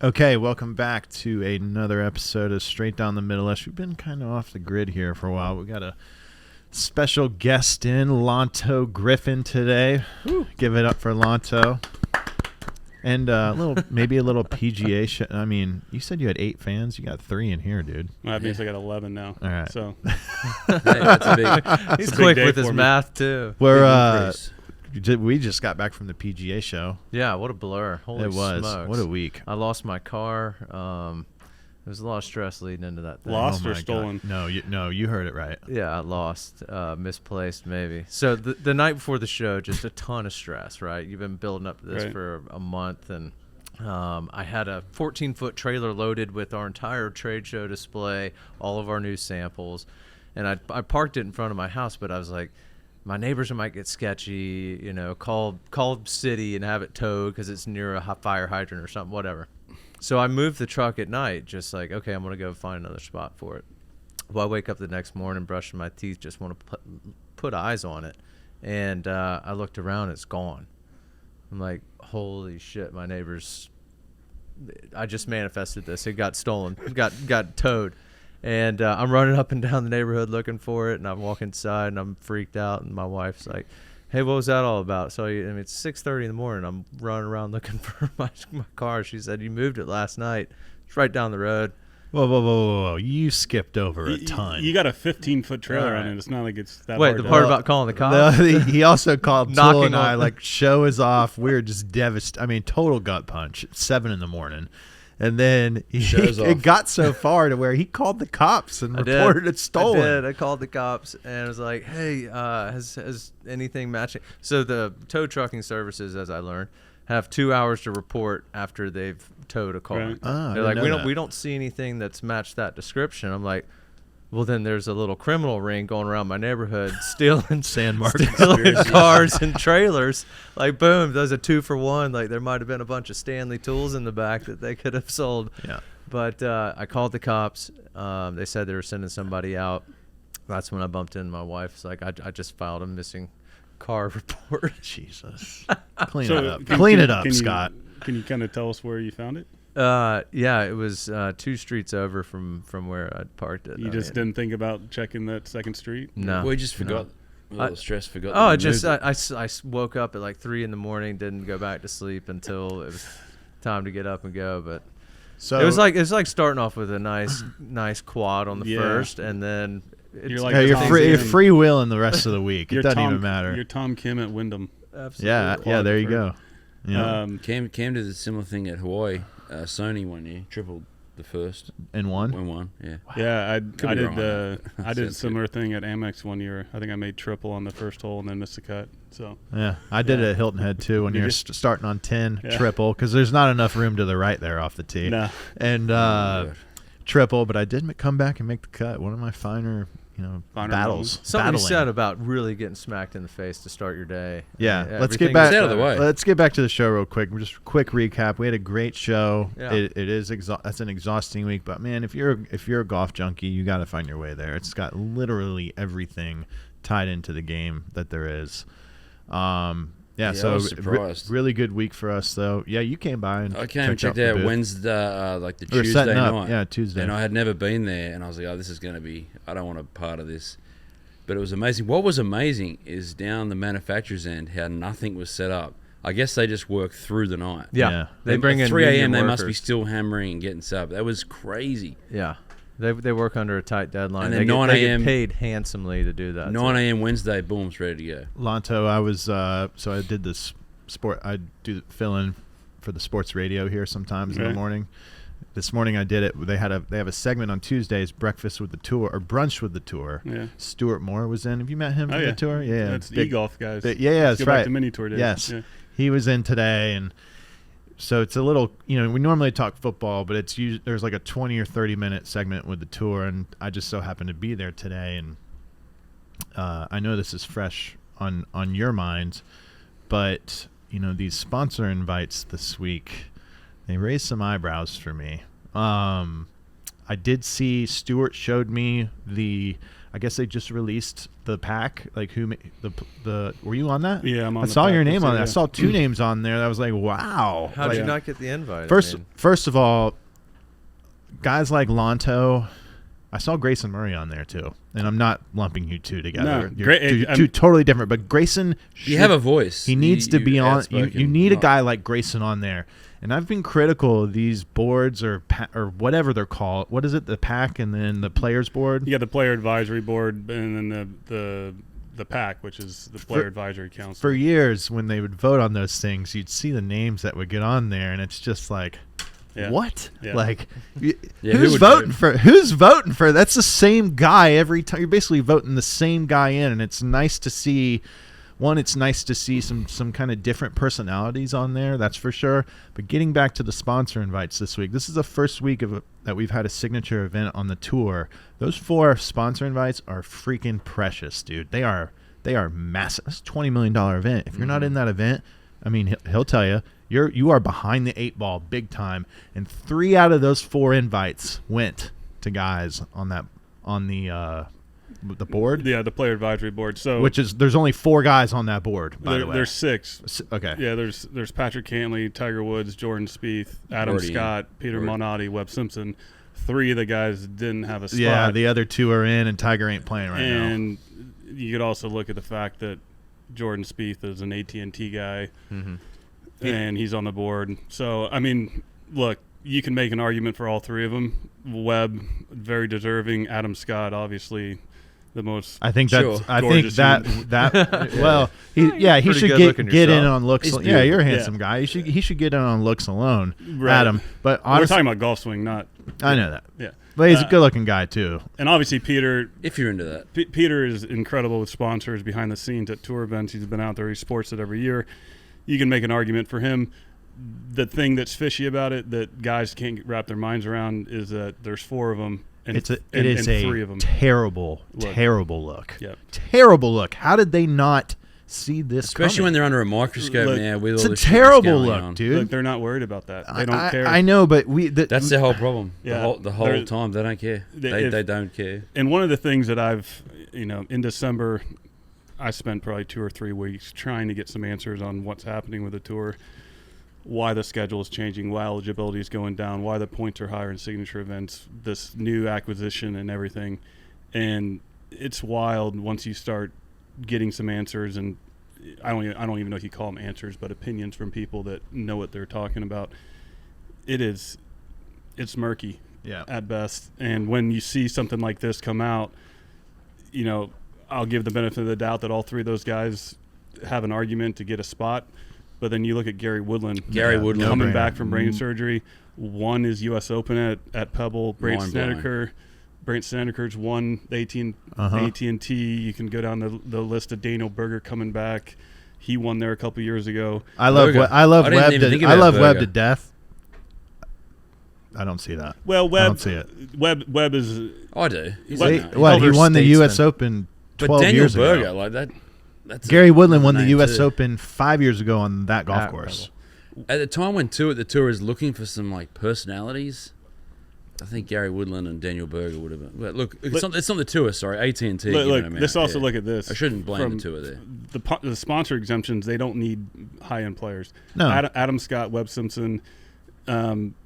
Okay, welcome back to another episode of Straight Down the Middle. We've been kind of off the grid here for a while. We got a special guest in, Lanto Griffin, today. Woo. Give it up for Lanto. And maybe a little PGA show. I mean, you said you had 8 fans. You got 3 in here, dude. Well, that means I got 11 now. All right. So that's a big. He's quick with his math too. We just got back from the PGA show. Yeah, what a blur! Holy smokes. What a week. I lost my car. There was a lot of stress leading into that thing. Lost or stolen? God. No, you heard it right. Yeah, I lost, misplaced maybe. So the night before the show, just a ton of stress. Right, you've been building up to this for a month, and I had a 14-foot trailer loaded with our entire trade show display, all of our new samples, and I parked it in front of my house, but I was like, my neighbors might get sketchy, call city and have it towed because it's near a fire hydrant or something, whatever. So I moved the truck at night, just like, okay, I'm going to go find another spot for it. Well, I wake up the next morning, brushing my teeth, just want to put eyes on it. And I looked around, it's gone. I'm like, holy shit, my neighbors, I just manifested this. It got stolen, got towed. And I'm running up and down the neighborhood looking for it, and I'm walking inside, and I'm freaked out, and my wife's like, hey, what was that all about? So it's 6:30 in the morning. I'm running around looking for my car. She said, you moved it last night. It's right down the road. Whoa. You skipped over a ton. You got a 15-foot trailer on it. It's not like it's that Wait, hard. the part about calling the cops? He also called Tool and I, on. show is off. We're just devastated. I mean, total gut punch at 7 in the morning. And then it got so far to where he called the cops and reported it stolen. I did. I called the cops and was like, hey, has anything matching? So the tow trucking services, as I learned, have 2 hours to report after they've towed a car. Right. They're like, we don't see anything that's matched that description. I'm like, well, then there's a little criminal ring going around my neighborhood stealing cars and trailers. Like, boom, there's a 2-for-1. Like, there might have been a bunch of Stanley tools in the back that they could have sold. Yeah. But I called the cops. They said they were sending somebody out. That's when I bumped into my wife. It's like, I just filed a missing car report. Jesus. Clean it up, Scott. Can you kind of tell us where you found it? Yeah, it was 2 streets over from where I'd parked it. You just didn't think about checking that second street? No. We just forgot. A little stress, forgot. Oh, I woke up at like 3 in the morning, didn't go back to sleep until it was time to get up and go. But so it was like starting off with a nice quad on the first, and then you're free wheeling the rest of the week. It doesn't even matter. You're Tom Kim at Wyndham. Absolutely. Yeah. There you go. Yeah. Cam did a similar thing at Hawaii. Sony one year tripled the first and won. Yeah. Wow. Yeah, I did a similar thing at Amex one year. I think I made triple on the first hole and then missed the cut. So yeah, I did it at Hilton Head too when you're starting on 10 triple because there's not enough room to the right there off the tee. No. And triple, but I did come back and make the cut. One of my finer battles. Something said about really getting smacked in the face to start your day. Yeah, let's get back out of the way. Let's get back to the show real quick. Just a quick recap. We had a great show. Yeah. It is that's an exhausting week, but man, if you're a golf junkie, you got to find your way there. It's got literally everything tied into the game that there is. So I was surprised. Really good week for us, though. Yeah, you came by and I came and checked out Wednesday, the Tuesday night. Yeah, Tuesday. And I had never been there, and I was like, this is going to be, I don't want a part of this. But it was amazing. What was amazing is down the manufacturer's end, how nothing was set up. I guess they just work through the night. Yeah. They bring in 3 a.m. They workers. must be still hammering and getting set up. That was crazy. Yeah. They work under a tight deadline. And then they get paid handsomely to do that. 9 a.m. Wednesday, boom, it's ready to go. Lanto, I was so I did this sport. I do fill in for the sports radio here sometimes in the morning. This morning I did it. They have a segment on Tuesdays, breakfast with the tour or brunch with the tour. Yeah. Stuart Moore was in. Have you met him from the tour? Yeah, that's e-golf guys. That's right. Back to mini tour days. Yes, he was in today, and so it's a little. We normally talk football, but there's like a 20 or 30 minute segment with the tour, and I just so happened to be there today, and I know this is fresh on your minds, but these sponsor invites this week. They raised some eyebrows for me. I I did see Stuart showed me I guess they just released the pack. Like the were you on that? Yeah, I'm on I the saw pack your list, name on yeah. it. I saw 2 names on there. I was like, wow. How'd Like, you not get the invite? First of all, guys like Lanto, I saw Grayson Murray on there too, and I'm not lumping you two together. No, You're two totally different. But Grayson, You have a voice. He needs to be on. You outspoken, need a not- guy like Grayson on there. And I've been critical of these boards or whatever they're called. What is it? The pack and then the players board. You got the player advisory board and then the pack, which is the player advisory council. For years, when they would vote on those things, you'd see the names that would get on there, and it's just like, what? Yeah. Like, who who's voting for? Who's voting for? That's the same guy every time. You're basically voting the same guy in, and it's nice to see. One, it's nice to see some kind of different personalities on there, that's for sure. But getting back to the sponsor invites this week, this is the first week that we've had a signature event on the tour. Those 4 sponsor invites are freaking precious, dude. They are massive. It's a $20 million event. If you're not in that event, I mean, he'll tell you, you are behind the 8 ball big time. And 3 out of those 4 invites went to guys on the board. Yeah, the player advisory board. So there's only 4 guys on that board, by the way. There's 6. Okay. Yeah, there's Patrick Cantley, Tiger Woods, Jordan Spieth, Adam Scott, Peter Monotti, Webb Simpson. 3 of the guys didn't have a spot. Yeah, the other 2 are in, and Tiger ain't playing right now. And you could also look at the fact that Jordan Spieth is an AT&T guy, and he's on the board. So, I mean, look, you can make an argument for all 3 of them. Webb, very deserving. Adam Scott, obviously the most. I think that. Sure. I think that. Well, he should get in on looks. Yeah, you're a handsome guy. He should get in on looks alone, Right. Adam. But honestly, we're talking about golf swing, not. I know that. Yeah, but he's a good-looking guy too. and obviously Peter. If you're into that. Peter is incredible with sponsors behind the scenes at tour events. He's been out there. He sports it every year. You can make an argument for him. The thing that's fishy about it that guys can't wrap their minds around is that there's 4 of them. And It and is 3 of them. terrible look. Yep. Terrible look. How did they not see this? Especially when they're under a microscope Look, now. With It's all a the shit that's terrible going look, on. dude. Look, they're not worried about that. They don't care. I know, but That's the whole problem. Yeah. The whole time they don't care. They don't care. And one of the things that I've, in December, I spent probably 2 or 3 weeks trying to get some answers on what's happening with the tour, why the schedule is changing, why eligibility is going down, why the points are higher in signature events, this new acquisition and everything. And it's wild once you start getting some answers, and I don't even know if you call them answers, but opinions from people that know what they're talking about. It's murky at best. And when you see something like this come out, I'll give the benefit of the doubt that all 3 of those guys have an argument to get a spot. But then you look at Gary Woodland. Coming back from brain surgery. One is U.S. Open at Pebble. Brant Snedeker's won the AT&T. You can go down the list of Daniel Berger coming back. He won there a couple years ago. I love Webb to death. I don't see that. Well, I don't see it. Webb is. I do. He won the U.S. Open 12 years ago. But Daniel Berger, like that. Gary Woodland won the U.S. Open 5 years ago on that golf course. At the time when the tour is looking for some personalities, I think Gary Woodland and Daniel Berger would have been. Well, look, it's not the tour. Sorry, AT&T. Look, look at this. I shouldn't blame the tour there. The sponsor exemptions, they don't need high-end players. No. Adam Scott, Webb Simpson,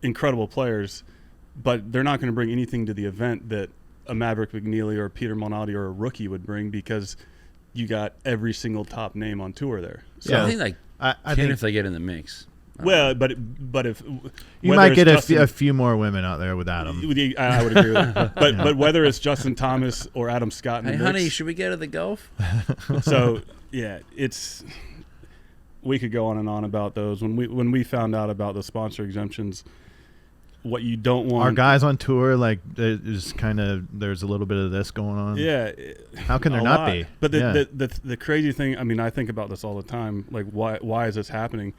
incredible players, but they're not going to bring anything to the event that a Maverick McNeely or Peter Monotti or a rookie would bring, because you got every single top name on tour there. So I think they can if they get in the mix. Well, but if you might get a few more women out there with Adam. I would agree with that. But whether it's Justin Thomas or Adam Scott in the mix, honey, should we go to the golf? So yeah, we could go on and on about those. When we found out about the sponsor exemptions, what you don't want. Our guys on tour, like, there's a little bit of this going on. Yeah. How can there not be? But the crazy thing, I mean, I think about this all the time. Like, why is this happening?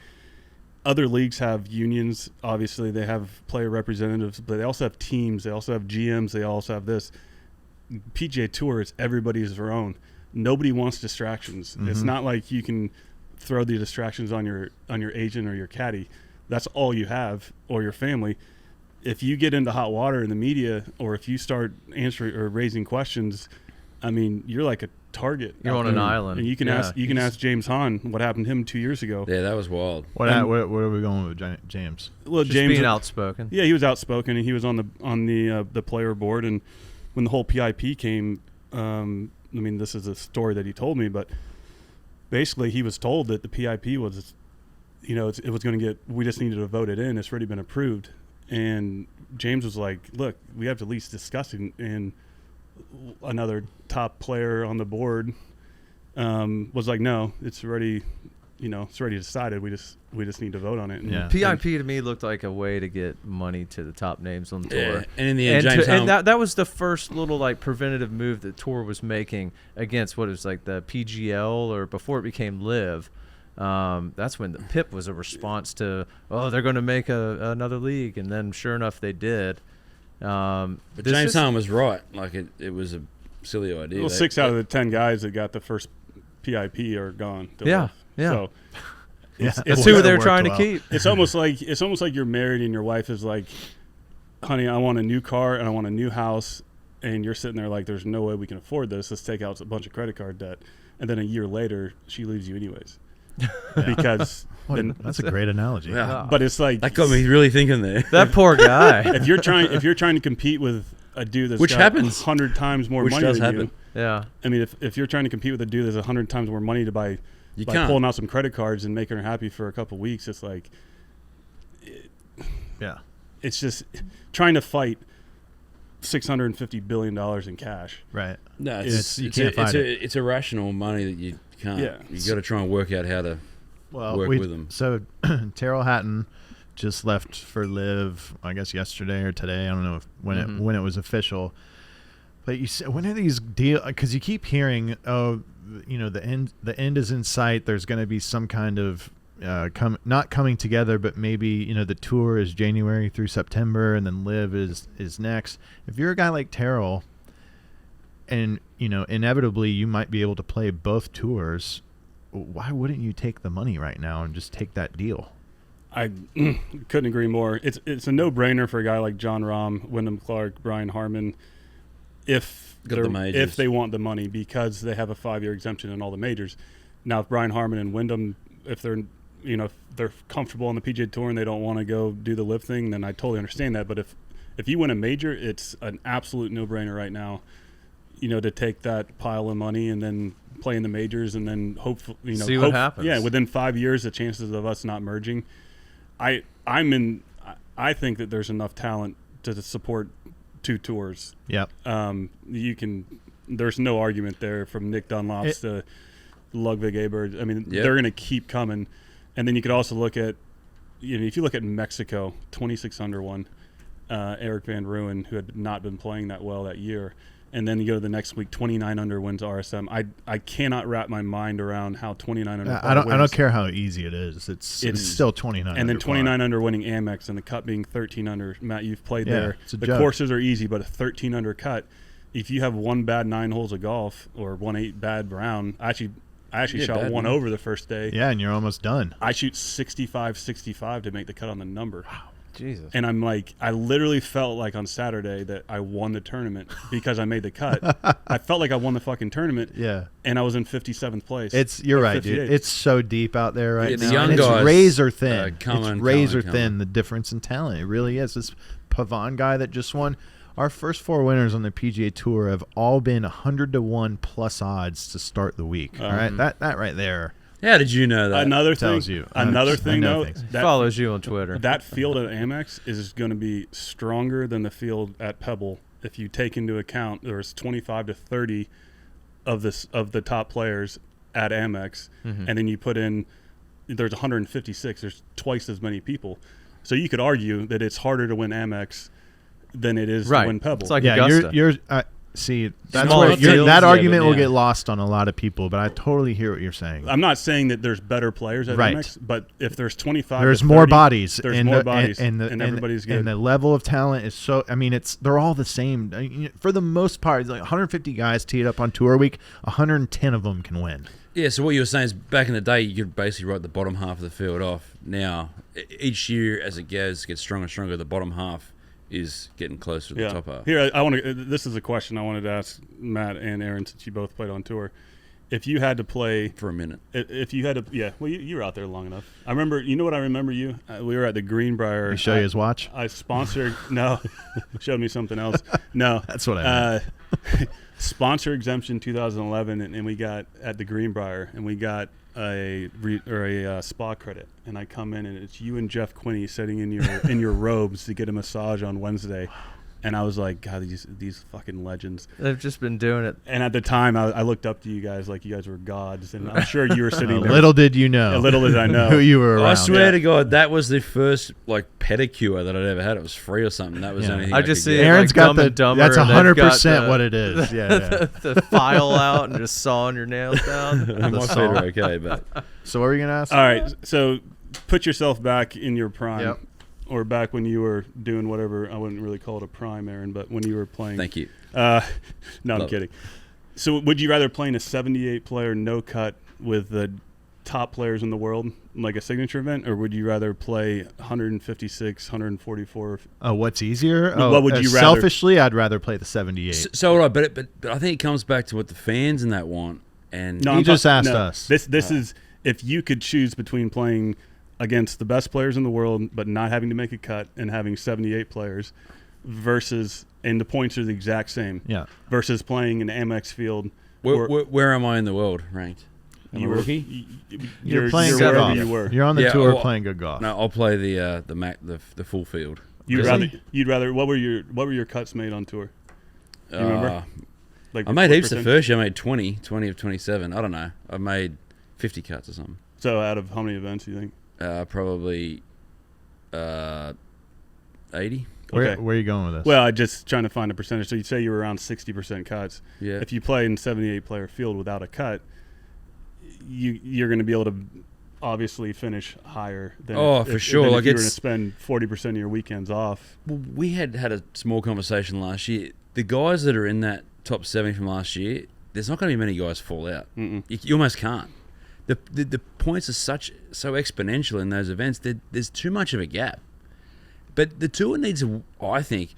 Other leagues have unions. Obviously, they have player representatives, but they also have teams. They also have GMs. They also have this. PGA Tour is everybody's their own. Nobody wants distractions. Mm-hmm. It's not like you can throw the distractions on your agent or your caddy. That's all you have, or your family. if you get into hot water in the media, or if you start answering or raising questions, I mean, you're like a target. You're on an island. And you can ask James Hahn what happened to him 2 years ago. Yeah, that was wild. Where are we going with James? Well, Just James being outspoken. Yeah, he was outspoken, and he was on the player board. And when the whole PIP came, I mean, this is a story that he told me, but basically he was told that the PIP was, it was going to get. We just needed to vote it in. It's already been approved. And James was like, "Look, we have to at least discuss it." And another top player on the board was like, "No, it's already." It's already decided. We just need to vote on it. And PIP to me looked like a way to get money to the top names on the tour. Yeah. And in the end, and that was the first little like preventative move that Tour was making against what was like the PGL, or before it became Live. That's when the PIP was a response to, they're going to make another league, and then sure enough they did. But James Hahn was right. Like it was a silly idea. Well, 6 out of the 10 guys that got the first PIP are gone. Yeah. So it's who they're trying to keep. It's almost like you're married and your wife is like, "Honey, I want a new car and I want a new house," and you're sitting there like, "There's no way we can afford this. Let's take out a bunch of credit card debt." And then a year later, she leaves you anyways. Because that's a great analogy. Yeah. But it's like That got me really thinking there. That poor guy. if you're trying to compete with a dude that's Which got happens. 100 times more Which money does than happen. you. Yeah. I mean, if you're trying to compete with a dude that's 100 times more money to buy You by can't. pulling out some credit cards and making her happy for a couple of weeks, it's like, it's just trying to fight $650 billion in cash. Right. No, It's irrational money that you can't. Yeah. You got to try and work out how to work with them. So Terrell Hatton just left for Live, I guess yesterday or today. I don't know when it was official. But you said, when are these deals? Because you keep hearing, the end is in sight. There's going to be some kind of not coming together, but maybe the tour is January through September, and then Live is next. If you're a guy like Terrell, and inevitably you might be able to play both tours, why wouldn't you take the money right now and just take that deal? I couldn't agree more. It's a no-brainer for a guy like John Rahm, Wyndham Clark, Brian Harmon, if they want the money, because they have a 5-year exemption in all the majors. Now, if Brian Harmon and Wyndham, if they're comfortable on the PGA Tour and they don't want to go do the Live thing, then I totally understand that. But if you win a major, it's an absolute no-brainer right now, to take that pile of money and then play in the majors, and then hopefully, see what happens. Yeah, within 5 years, the chances of us not merging, I think that there's enough talent to support 2 tours. Yep. There's no argument there, from Nick Dunlops to Ludwig Abert. I mean, they're going to keep coming. And then you could also look at, if you look at Mexico, 26 under one, Eric Van Rooyen, who had not been playing that well that year. And then you go to the next week, 29 under wins RSM. I cannot wrap my mind around how 29 under. I don't care how easy it is. It's still 29. And then 29 under winning Amex, and the cut being 13 under. Matt, you've played there. The joke. Courses are easy, but a 13 under cut. If you have one bad 9 holes of golf or 1-8 bad round, I actually shot one over the first day. Yeah, and you're almost done. I shoot 65 to make the cut on the number. Wow. Jesus. And I'm like, I literally felt like on Saturday that I won the tournament because I made the cut. I felt like I won the fucking tournament. Yeah. And I was in 57th place. You're right, dude. It's so deep out there right now. The young and guys, it's razor thin. It's razor thin, the difference in talent. It really is. This Pavon guy that just won. Our first 4 winners on the PGA Tour have all been 100-1 plus odds to start the week. All right, that right there. How did you know that? Another tells thing, you. Another thing, though, that follows you on Twitter. That field at Amex is going to be stronger than the field at Pebble. If you take into account there's 25 to 30 of the top players at Amex, and then you put in there's 156. There's twice as many people, so you could argue that it's harder to win Amex than it is to win Pebble. It's like Augusta. You're see, that's Smaller where fields, that argument but will get lost on a lot of people, but I totally hear what you're saying. I'm not saying that there's better players at Right. Amex, but if there's 25, There's to 30, more bodies. There's more bodies, and everybody's good. And the level of talent is so. I mean, they're all the same for the most part. It's like 150 guys teed up on tour week. 110 of them can win. Yeah, so what you were saying is back in the day, you could basically write the bottom half of the field off. Now, each year as it gets stronger and stronger, the bottom half is getting closer to the top half. Here, I want to. This is a question I wanted to ask Matt and Aaron, since you both played on tour. If you had to play for a minute, if you had to, well, you were out there long enough. I remember. You know what I remember? You. We were at the Greenbrier. You show you his watch? I sponsored. No, showed me something else. No, that's what I meant. Sponsor exemption 2011, and we got at the Greenbrier, and we got a spa credit, and I come in and it's you and Jeff Quinney sitting in your robes to get a massage on Wednesday. And I was like, God, these fucking legends. They've just been doing it. And at the time, I looked up to you guys like you guys were gods. And I'm sure you were sitting there. Little did you know. Little did I know. Who you were around. I swear to God, that was the first pedicure that I'd ever had. It was free or something. That was the only thing I just see Aaron's got Dumb and Dumber, that's and 100% what it is. Yeah. the file out and just sawing your nails down. My feet are okay, but. So what were you going to ask? All right. So put yourself back in your prime. Yep. Or back when you were doing whatever, I wouldn't really call it a prime, Aaron, but when you were playing. Thank you. No, I'm kidding. So would you rather play in a 78-player no-cut with the top players in the world, like a signature event, or would you rather play 156, 144? What's easier? What would you rather? Selfishly, I'd rather play the 78. So right, but I think it comes back to what the fans in that want. And he just asked us. This is if you could choose between playing against the best players in the world but not having to make a cut and having 78 players versus, and the points are the exact same, versus playing an Amex field. Where am I in the world ranked? You were rookie. You're playing good golf. You're on the tour playing good golf. No, I'll play the full field. You'd rather. What were your cuts made on tour? Do you remember? I made heaps the first year. I made 20 of 27. I don't know. I made 50 cuts or something. So out of how many events do you think? Probably 80. Where are you going with this? Well, I just trying to find a percentage. So you'd say you were around 60% cuts. Yeah. If you play in 78-player field without a cut, you're going to be able to obviously finish higher than for sure. If like you were going to spend 40% of your weekends off. Well, we had a small conversation last year. The guys that are in that top 70 from last year, there's not going to be many guys fall out. You almost can't. The points are so exponential in those events. There's too much of a gap. But the tour needs, I think,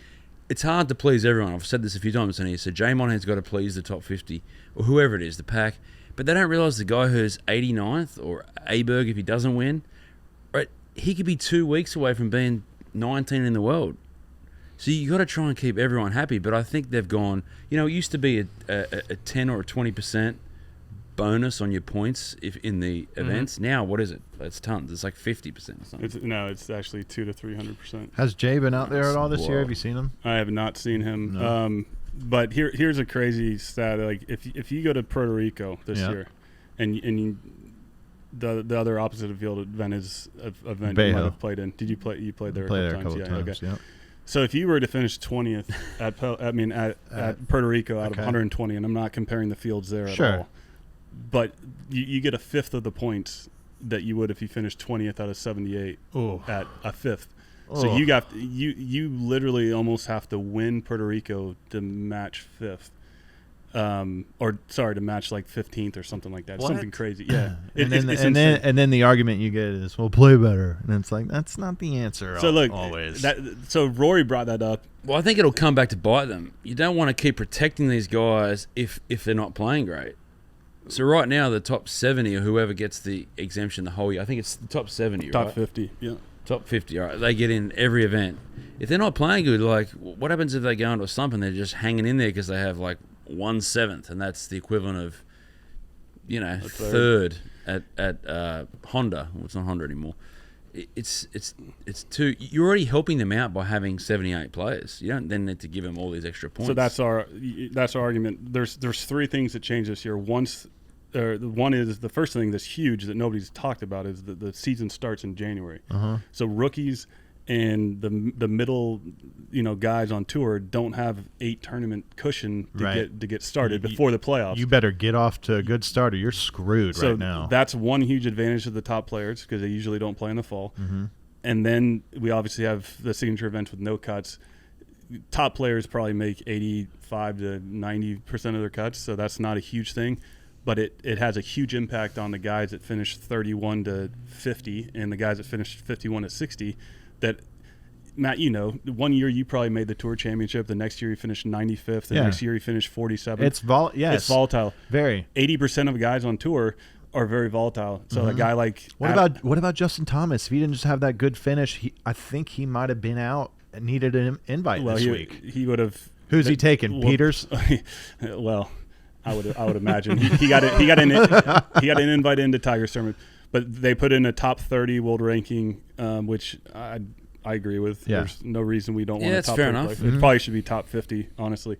it's hard to please everyone. I've said this a few times on here. So Jay Monahan's got to please the top 50 or whoever it is, the pack. But they don't realise the guy who's 89th or Aberg, if he doesn't win, right, he could be 2 weeks away from being 19 in the world. So you got to try and keep everyone happy. But I think they've gone, it used to be a 10 or a 20% bonus on your points if in the events. Now what is it? It's tons. It's like 50% or something. It's actually 200 to 300%. Has Jay been out there at all this year? Have you seen him? I have not seen him. No. But here's a crazy stat. Like if you go to Puerto Rico this year, and the other opposite of field event is an event you might have played in. Did you play? You played there a couple times. Okay. So if you were to finish 20th at Puerto Rico out of 120, and I'm not comparing the fields there at all, but you get a fifth of the points that you would if you finished 20th out of 78 at a fifth. So you literally almost have to win Puerto Rico to match fifth, to match like 15th or something like that. What? Something crazy, yeah. And then the argument you get is, "Well, play better," and it's like that's not the answer. So look, always. So Rory brought that up. Well, I think it'll come back to bite them. You don't want to keep protecting these guys if they're not playing great. So right now, the top 70 or whoever gets the exemption the whole year, I think it's the top 70, top right? 50, yeah. Top 50, all right. They get in every event. If they're not playing good, like, what happens if they go into a slump and they're just hanging in there because they have, like, 1/7, and that's the equivalent of, third at Honda. Well, it's not Honda anymore. It's too. You're already helping them out by having 78 players. You don't then need to give them all these extra points. So that's our argument. There's three things that changed this year. One is the first thing that's huge that nobody's talked about is that the season starts in January. So rookies and the middle, guys on tour don't have 8 tournament cushion to get started before the playoffs. You better get off to a good start or you're screwed right now. That's one huge advantage of the top players because they usually don't play in the fall. And then we obviously have the signature events with no cuts. Top players probably make 85 to 90% of their cuts, so that's not a huge thing. But it has a huge impact on the guys that finish 31 to 50 and the guys that finish 51 to 60. That Matt, you know, 1 year you probably made the Tour Championship. The next year you finished 95th. The next year you finished 47th. It's volatile. Very. 80% of guys on tour are very volatile. So a guy like what about Justin Thomas? If he didn't just have that good finish, I think he might have been out and needed an invite this week. He would have. Who's he taking? Peters? Well, I would imagine he got an invite into Tiger Sermon, but they put in a top 30 world ranking, which I agree with. Yeah. There's no reason we don't want Yeah, a it's top fair 30 enough. player. It probably should be top 50, honestly.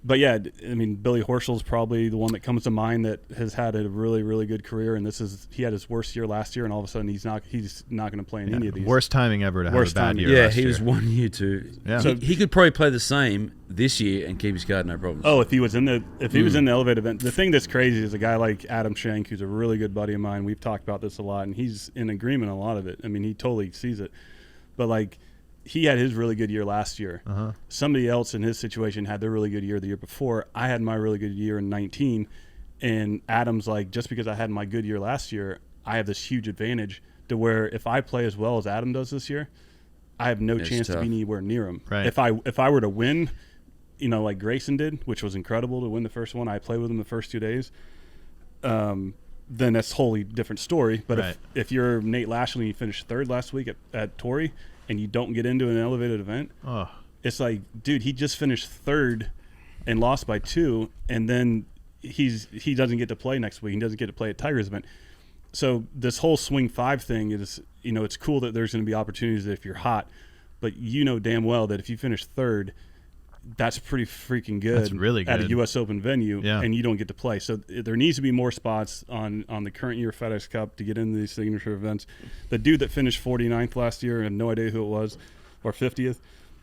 But yeah, I mean, Billy Horschel's probably the one that comes to mind that has had a really, really good career, and he had his worst year last year, and all of a sudden he's not going to play in any of these. Worst timing ever to have a bad year. Yeah, last he year. was 1 year too. Yeah. So he could probably play the same this year and keep his card, no problems. Oh, if he was in the Elevate event, the thing that's crazy is a guy like Adam Schenk, who's a really good buddy of mine. We've talked about this a lot, and he's in agreement on a lot of it. I mean, he totally sees it, but like. He had his really good year last year. Somebody else in his situation had their really good year the year before. I had my really good year in 19, and Adam's like, just because I had my good year last year, I have this huge advantage to where if I play as well as Adam does this year, I have no chance to be anywhere near him. Right. If I were to win, you know, like Grayson did, which was incredible to win the first one. I played with him the first 2 days. Then that's a wholly different story. But if you're Nate Lashley and you finished third last week at Torrey, and you don't get into an elevated event, it's like, dude, he just finished third and lost by 2, and then he doesn't get to play next week. He doesn't get to play at Tiger's event. So this whole swing 5 thing is, you know, it's cool that there's going to be opportunities if you're hot, but you know damn well that if you finish third, that's pretty freaking good. That's really good. At a U.S. Open venue, Yeah. and you don't get to play. So there needs to be more spots on the current year FedEx Cup to get into these signature events. The dude that finished 49th last year, I have no idea who it was, or 50th,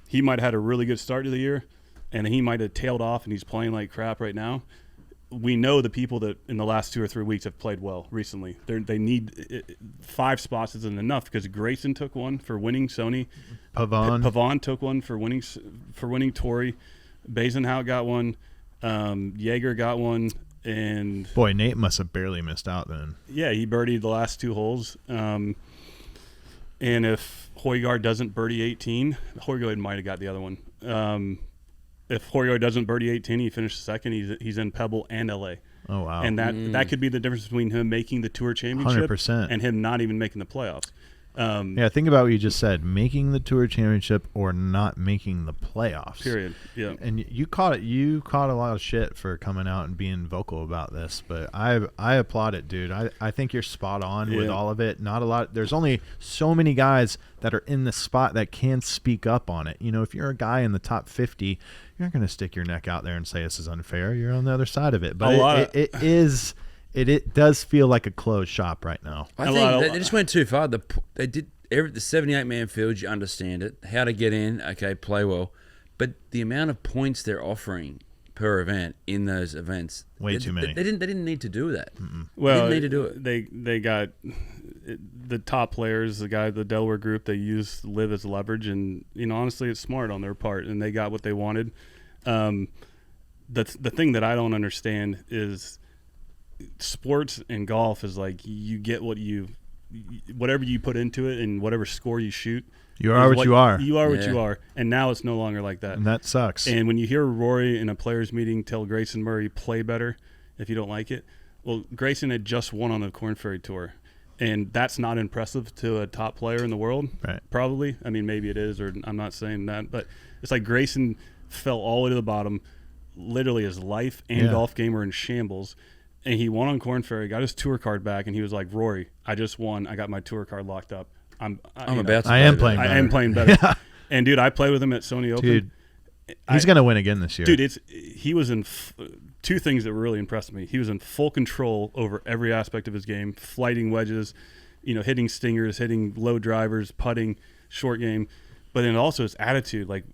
he might have had a really good start to the year, and he might have tailed off, and he's playing like crap right now. We know the people that in the last 2 or 3 weeks have played well recently. They need 5 spots isn't enough because Grayson took one for winning Sony. Pavon took one for winning Torrey. Basenhout got one. Jaeger got one. And boy, Nate must have barely missed out then. Yeah, he birdied the last 2 holes. And if Højgaard doesn't birdie 18, Højgaard might have got the other one. If Højgaard doesn't birdie 18, he finished second. He's in Pebble and LA. Oh wow! And that could be the difference between him making the Tour Championship 100%. and him not even making the playoffs. Yeah, think about what you just said: making the Tour Championship or not making the playoffs. Period. Yeah. And you caught it. You caught a lot of shit for coming out and being vocal about this, but I applaud it, dude. I think you're spot on with all of it. Not a lot. There's only so many guys that are in the spot that can speak up on it. You know, if you're a guy in the top 50, you're not going to stick your neck out there and say this is unfair. You're on the other side of it. But it does feel like a closed shop right now. I think they just went too far. They did the 78-man field. You understand it, how to get in. Okay, play well, but the amount of points they're offering per event in those events, way too many. They didn't need to do that. Well, they didn't need to do it. They got the top players, the Delaware group. They use live as leverage, and you know, honestly, it's smart on their part, and they got what they wanted. The thing that I don't understand is sports and golf is like you get whatever you put into it and whatever score you shoot. You are what you are. You are what you are. And now it's no longer like that. And that sucks. And when you hear Rory in a players meeting tell Grayson Murray, play better if you don't like it. Well, Grayson had just won on the Korn Ferry Tour. And that's not impressive to a top player in the world. Right. Probably. I mean, maybe it is, or I'm not saying that. But it's like Grayson fell all the way to the bottom. Literally his life and golf game were in shambles. And he won on Korn Ferry, got his tour card back, and he was like, Rory, I just won. I got my tour card locked up. I am playing better. Yeah. And, dude, I played with him at Sony Open. Dude, he's going to win again this year. Dude, he was in two things that really impressed me. He was in full control over every aspect of his game, flighting wedges, you know, hitting stingers, hitting low drivers, putting, short game. But then also his attitude. Like,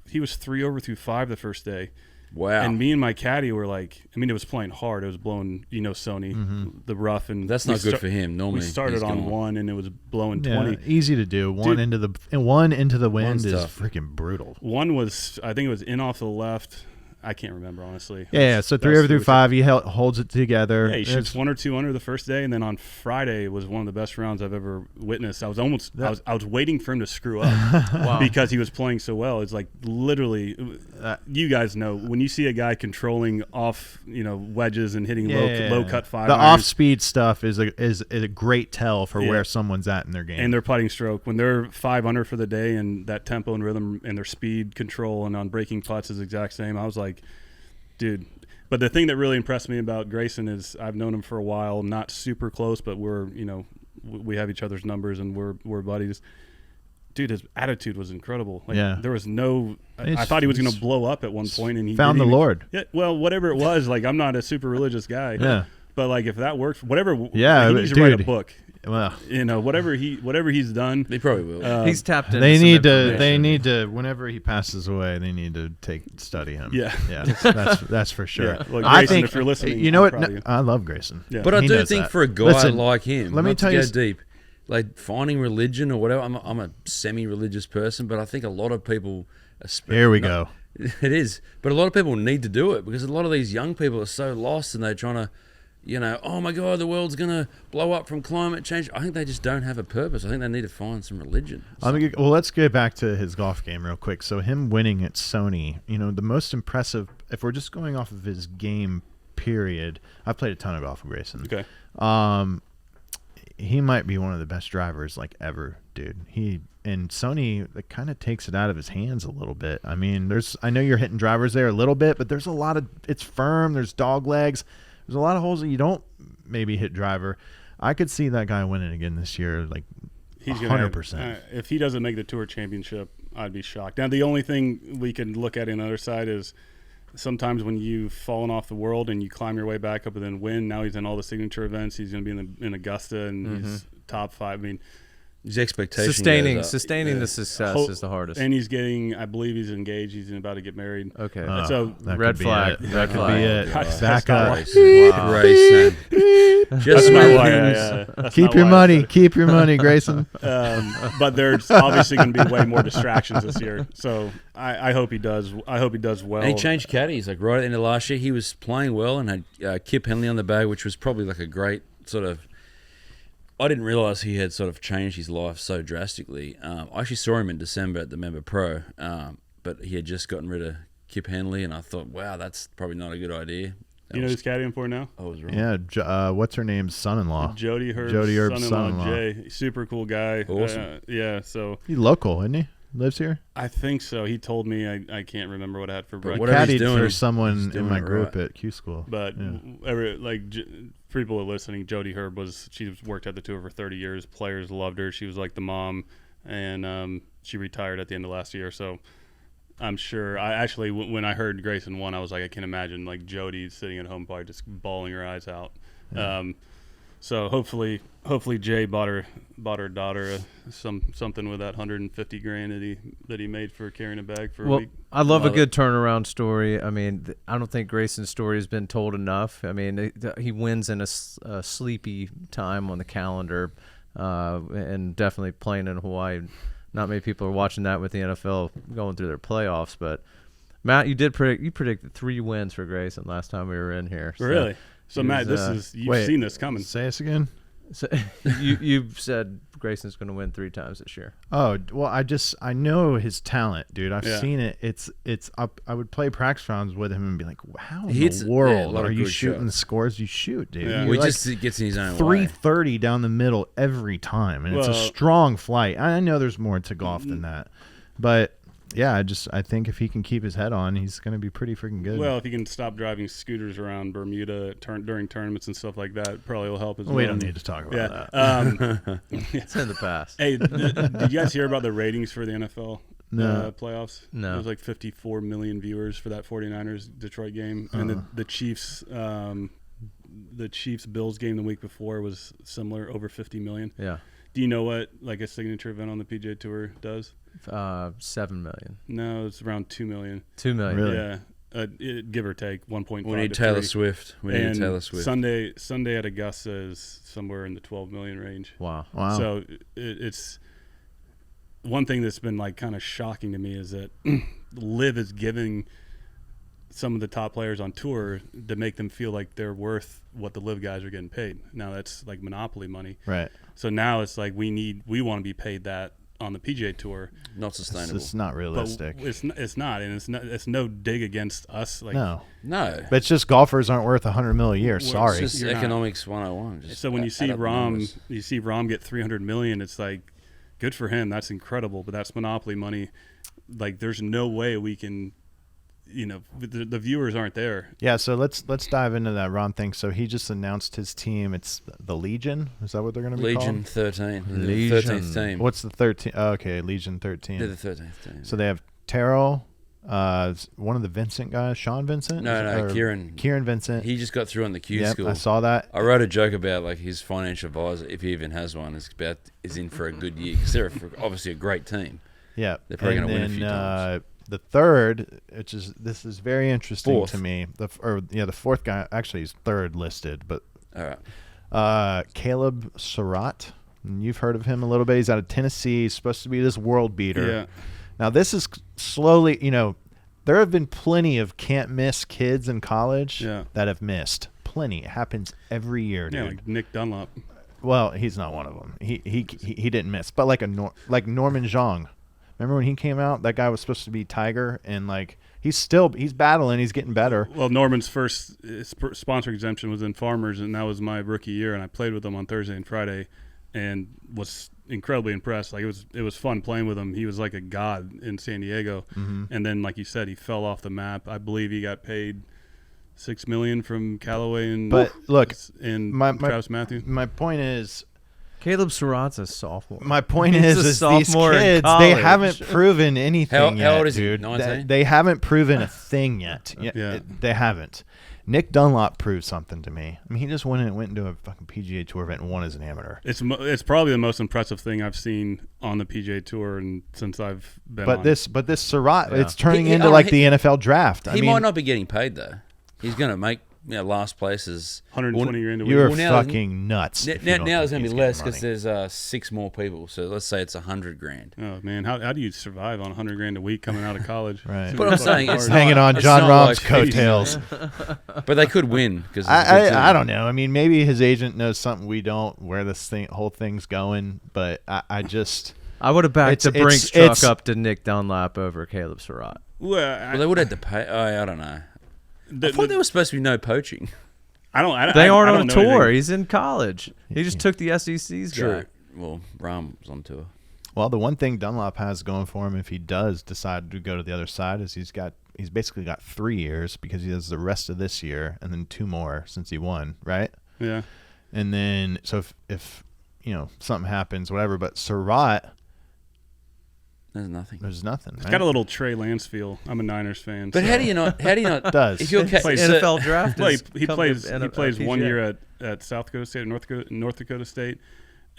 he was 3 over through 5 the first day. Wow. And me and my caddy were like, I mean, it was playing hard. It was blowing, you know, Sony, the rough. And that's not good for him. Normally, we started on 1 and it was blowing 20. Easy to do. One into the wind is freaking brutal. 1 was, I think it was in off the left. I can't remember, honestly. Yeah, so 3 over through 5, he holds it together. Yeah, he shoots 1 or 2 under the first day, and then on Friday was one of the best rounds I've ever witnessed. I was waiting for him to screw up because he was playing so well. It's like literally, you guys know when you see a guy controlling off, wedges and hitting low cut 5 the irons, off speed stuff is a great tell for where someone's at in their game. And their putting stroke, when they're 5 under for the day, and that tempo and rhythm and their speed control and on breaking putts is the exact same. I was like, dude. But the thing that really impressed me about Grayson is I've known him for a while, not super close, but we're, we have each other's numbers and we're buddies. Dude, his attitude was incredible. Like, there was no. I thought he was going to blow up at one point, and he found the Lord. Yeah, well, whatever it was. Like, I'm not a super religious guy. Yeah. But like, if that works, whatever. Yeah, he needs to write a book. Well, whatever he's done, he probably will. He's tapped into. They need to. Whenever he passes away, they need to study him. Yeah, that's for sure. Yeah. Well, Grayson, I think if you're listening, you know what? No, I love Grayson. Yeah. But I do think for a guy like him, let me tell you, deep, like finding religion or whatever. I'm a semi-religious person, but I think a lot of people. Here we go. It is, but a lot of people need to do it because a lot of these young people are so lost and they're trying to. Oh my God, the world's going to blow up from climate change. I think they just don't have a purpose. I think they need to find some religion. Well, let's get back to his golf game real quick. So him winning at Sony, the most impressive, if we're just going off of his game, period, I've played a ton of golf with Grayson. Okay. He might be one of the best drivers like ever, dude. And Sony kind of takes it out of his hands a little bit. I mean, I know you're hitting drivers there a little bit, but there's a lot of, it's firm, there's dog legs. There's a lot of holes that you don't maybe hit driver. I could see that guy winning again this year, like he's 100%. If he doesn't make the Tour Championship, I'd be shocked. Now, the only thing we can look at on the other side is sometimes when you've fallen off the world and you climb your way back up and then win. Now he's in all the signature events. He's going to be in Augusta and he's top 5. I mean, his expectation sustaining the success is the hardest. And he's getting, I believe he's engaged. He's about to get married. Okay. So red flag. That could be it. Back up. Grayson. Just my wife. Keep your money. Keep your money, Grayson. But there's obviously going to be way more distractions this year. So I hope he does. I hope he does well. And he changed caddies. Like right at the end of last year, he was playing well and had Kip Henley on the bag, which was probably like a great sort of. I didn't realize he had sort of changed his life so drastically. I actually saw him in December at the Member Pro, but he had just gotten rid of Kip Henley, and I thought, wow, that's probably not a good idea. You know who's caddying for now? I was wrong. Yeah, what's her name's son-in-law? Jody Herb's son-in-law, Jay. Super cool guy. Awesome. So he's local, isn't he? Lives here? I think so. He told me. I can't remember what I had for breakfast. Whatever he's caddied doing, for someone in my group right. at Q School. But people are listening. Jody Herb she worked at the tour for 30 years. Players loved her. She was like the mom, and she retired at the end of last year. So I'm sure. I actually, when I heard Grayson won, I was like, I can imagine like Jody sitting at home probably just bawling her eyes out. Yeah. So hopefully Jay bought her daughter something with that $150,000 that he made for carrying a bag for a week. I love a good turnaround story. I mean, I don't think Grayson's story has been told enough. I mean, he wins in a sleepy time on the calendar, and definitely playing in Hawaii. Not many people are watching that with the NFL going through their playoffs. But Matt, you predicted 3 wins for Grayson last time we were in here. So really? So Matt, you've seen this coming. Say this again. So you said Grayson's going to win 3 times this year. Oh well, I know his talent, dude. I've seen it. It's up. I would play practice rounds with him and be like, how in the world are you shooting the scores you shoot, dude? Yeah. He just gets in his own way. 330 down the middle every time, and it's a strong flight. I know there's more to golf than that, but. Yeah, I think if he can keep his head on, he's going to be pretty freaking good. Well, if he can stop driving scooters around Bermuda during tournaments and stuff like that, probably will help as well. We don't need to talk about that. It's in the past. Hey, did you guys hear about the ratings for the NFL playoffs? No. It was like 54 million viewers for that 49ers Detroit game, and the Chiefs Bills game the week before was similar, over 50 million. Yeah. Do you know what like a signature event on the PGA Tour does? 7 million. No, it's around 2 million. 2 million. Really? Yeah, give or take 1.5. We need Taylor Swift. Sunday at Augusta is somewhere in the 12 million range. Wow. So it's one thing that's been like kind of shocking to me is that Liv is giving some of the top players on tour to make them feel like they're worth what the live guys are getting paid. Now that's like monopoly money. Right. So now it's like we want to be paid that on the PGA Tour. Not sustainable. It's not realistic. But it's not, and it's no dig against us. Like, No. But it's just golfers aren't worth $100 million a year. Sorry. It's just You're not. economics 101. Just So when you see add up the numbers. Rahm get $300 million, it's like, good for him. That's incredible. But that's monopoly money. Like, there's no way we can. The viewers aren't there. Yeah, so let's dive into that Ron thing. So he just announced his team. It's the Legion. Is that what they're going to be Legion called? 13. Legion. 13th team. What's the 13th? Oh, okay, Legion 13. They're the 13th team. So they have Terrell, one of the Vincent guys, Sean Vincent? No, Or Kieran. Kieran Vincent. He just got through on the Q Yep, school. I saw that. I wrote a joke about like his financial advisor, if he even has one, is in for a good year because they're obviously a great team. Yeah. They're probably And going to win a then, few times. The third, this is very interesting Fourth. to me. The fourth guy, actually he's third listed, but All right. Caleb Surratt. You've heard of him a little bit. He's out of Tennessee. He's supposed to be this world beater. Yeah. Now this is slowly, there have been plenty of can't miss kids in college that have missed. Plenty. It happens every year, dude. Yeah, like Nick Dunlop. Well, he's not one of them. He didn't miss, but like Norman Zhang. Remember when he came out? That guy was supposed to be Tiger, and like he's battling. He's getting better. Well, Norman's first sponsor exemption was in Farmers, and that was my rookie year. And I played with him on Thursday and Friday, and was incredibly impressed. Like it was fun playing with him. He was like a god in San Diego. Mm-hmm. And then, like you said, he fell off the map. I believe he got paid $6 million from Callaway and Travis Matthew. My point is. Caleb Surratt's a sophomore. My point He's is a these sophomore in kids, they college. haven't proven anything yet, How old is he? dude. 19? They haven't proven a thing yet. Yeah. They haven't. Nick Dunlop proved something to me. I mean, he just went into a fucking PGA Tour event and won as an amateur. It's probably the most impressive thing I've seen on the PGA Tour and since I've been on. But this Surratt, Yeah. it's turning into I like mean, the NFL draft. He might not be getting paid though. He's going to make last places. 120 grand a week. You're Well, now fucking nuts. Now, if you don't there's think going to he's be less getting because money. there's 6 more people. So let's say it's 100 grand. Oh man, how do you survive on 100 grand a week coming out of college? Right. It's But I'm saying hard. it's hanging on it's John not Rahm's like- coattails. But they could win because I don't know. I mean, maybe his agent knows something we don't, where this whole thing's going. But I would have backed the It's- Brinks it's- truck up to Nick Dunlap over Caleb Surratt. Well, they would have to pay. I don't know. I thought there was supposed to be no poaching. They They aren't I on don't a know tour. anything. He's in college. He just took the SEC's guy. Well, Rahm was on tour. Well, the one thing Dunlop has going for him, if he does decide to go to the other side, is he's basically got 3 years because he has the rest of this year and then 2 more since he won, right? Yeah. And then so if something happens, whatever. But Surratt, There's nothing. there's nothing. It's got a little Trey Lance feel. I'm a Niners fan. But so. how do you not? does. If you're Plays NFL draft. Well, is he come plays to he plays PGA. 1 year at South Dakota State or North Dakota State,